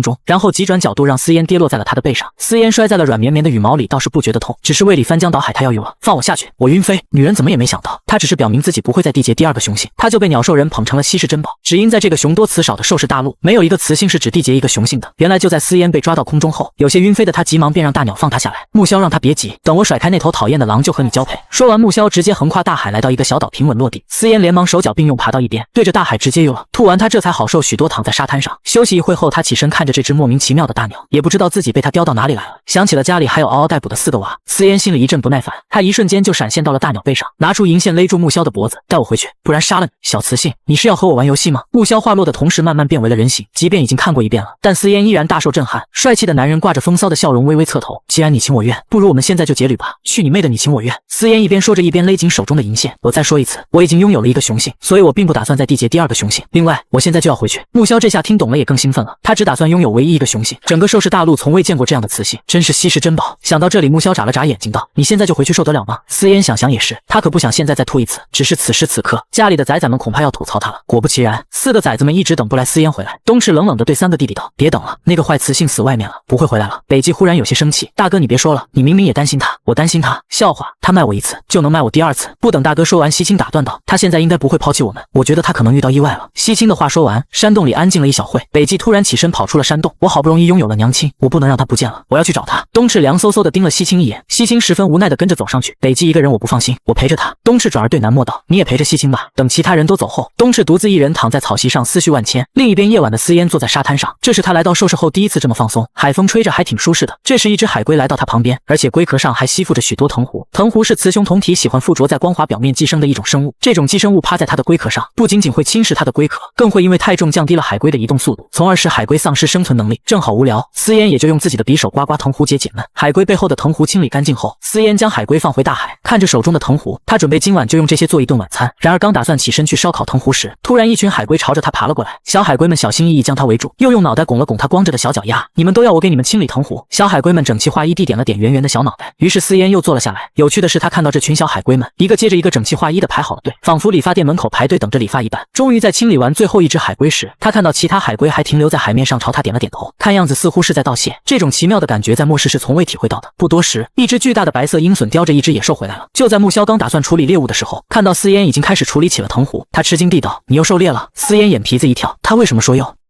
中，然后急转角度让思嫣跌落在了他的背上。思嫣摔在了软绵绵的羽毛里，倒是不觉得痛，只是胃里翻江倒海，他要有了，放我下去，我晕飞。女人怎么也没想到，她只是表明自己不会再缔结第2个雄性，她就被鸟兽人捧成了稀世珍宝。只因在这个雄多雌少的兽世大陆，没有一个雌性是只缔结一个雄性的。原来就在思嫣被抓到空中后，有些晕飞的她急忙便让大鸟放她下来。木萧让她别急，等我甩开那头讨厌的狼就和你交配。说完，木萧直接横跨大海来到一个小岛，平稳落地。思嫣连忙手脚并用爬到一边，对着大海直接游了。吐完他这才好受许多，躺在沙滩上休息一会后，他起身看着这只莫名其妙的大鸟，也不知道自己被他叼到哪里来了。想起了家里还有嗷嗷待哺的4个娃，思嫣心里一阵不耐烦，他一瞬间就闪现到了大鸟背上，拿出银线勒住木萧的脖子，带我回去，不然杀了你。小雌性，你是要和我玩游戏吗？木萧话落的同时慢慢变为了人形，即便已经看过一遍了，但思嫣依然大受震撼。帅气的男人挂着风骚的笑容，微微侧头，既然你情我愿，不如我们现在就结旅吧。去你妹的，你情我愿！思嫣一边说着一边勒紧手中的银线。我再说一次，我已经拥有了一个雄性，所以我并不打算再缔结第2个雄性。另外，我现在就要回去。木萧这下听懂了，也更兴奋了。他只打算拥有唯一一个雄性，整个兽世大陆从未见过这样的雌性，真是稀世珍宝。想到这里，木萧眨了眨眼睛道：“你现在就回去受得了吗？”思嫣想想也是，他可不想现在再吐一次。只是此时此刻，家里的崽们恐怕要吐槽他了。果不其然，4个崽们一直等不来思嫣回来。东赤冷冷地对3个弟弟道：“别等了，那个坏雌性死外面了，不会回来了。”北极忽然有些生气：“大哥，你别说了，你明明也担心他。”我担心他？笑话，他卖我1次就能卖我第2次。不等大哥说完，西青打断道：“他现在应该不会抛弃我们，我觉得他可能遇到意外了。”西青的话说完，山洞里安静了一小会。北极突然起身跑出了山洞，我好不容易拥有了娘亲，我不能让她不见了，我要去找她。东赤凉飕飕地盯了西青一眼，西青十分无奈地跟着走上去。北极一个人我不放心，我陪着她。东赤转而对南漠道：“你也陪着西青吧。”等其他人都走后，东赤独自一人躺在草席上思绪万千。另一边，夜晚的思嫣坐在沙滩上，这是他来到兽世后第一次这么放松，海风吹着还挺舒适的。这时一只海龟来到他旁边，而且龟壳上还吸附着许多藤壶。藤壶是雌雄同体喜欢附着在光滑表面寄生的一种生物，这种寄生物趴在它的龟壳上，不仅仅会侵蚀它的龟壳，更会因为太重降低了海龟的移动速度，从而使海龟丧失生存能力。正好无聊，思嫣也就用自己的匕首刮刮藤壶解闷。海龟背后的藤壶清理干净后，思嫣将海龟放回大海，看着手中的藤壶，他准备今晚就用这些做一顿晚餐。然而刚打算起身去烧烤藤壶时，突然一群海龟朝着他爬了过来。小海龟们小心翼翼将他围住，又用脑袋拱了拱他光着的小脚丫。你们都要我给你们清理藤壶？小海龟们整齐划一地点了点圆圆的小脑袋。于是思嫣又坐了下来。有趣的是，他看到这群小海龟们一个接着一个整齐划一的排好了队，仿佛理发店门口排队等着理发一般。终于在清理完最后一只海龟时，他看到其他海龟还停留在海面上，朝他点了点头，看样子似乎是在道谢。这种奇妙的感觉在末世是从未体会到的。不多时，一只巨大的白色鹰隼叼着一只野兽回来了。就在木萧刚打算处理猎物的时候，看到思嫣已经开始处理起了藤壶，他吃惊地道：“你又狩猎了？”思嫣眼皮子一跳，他为什么说又？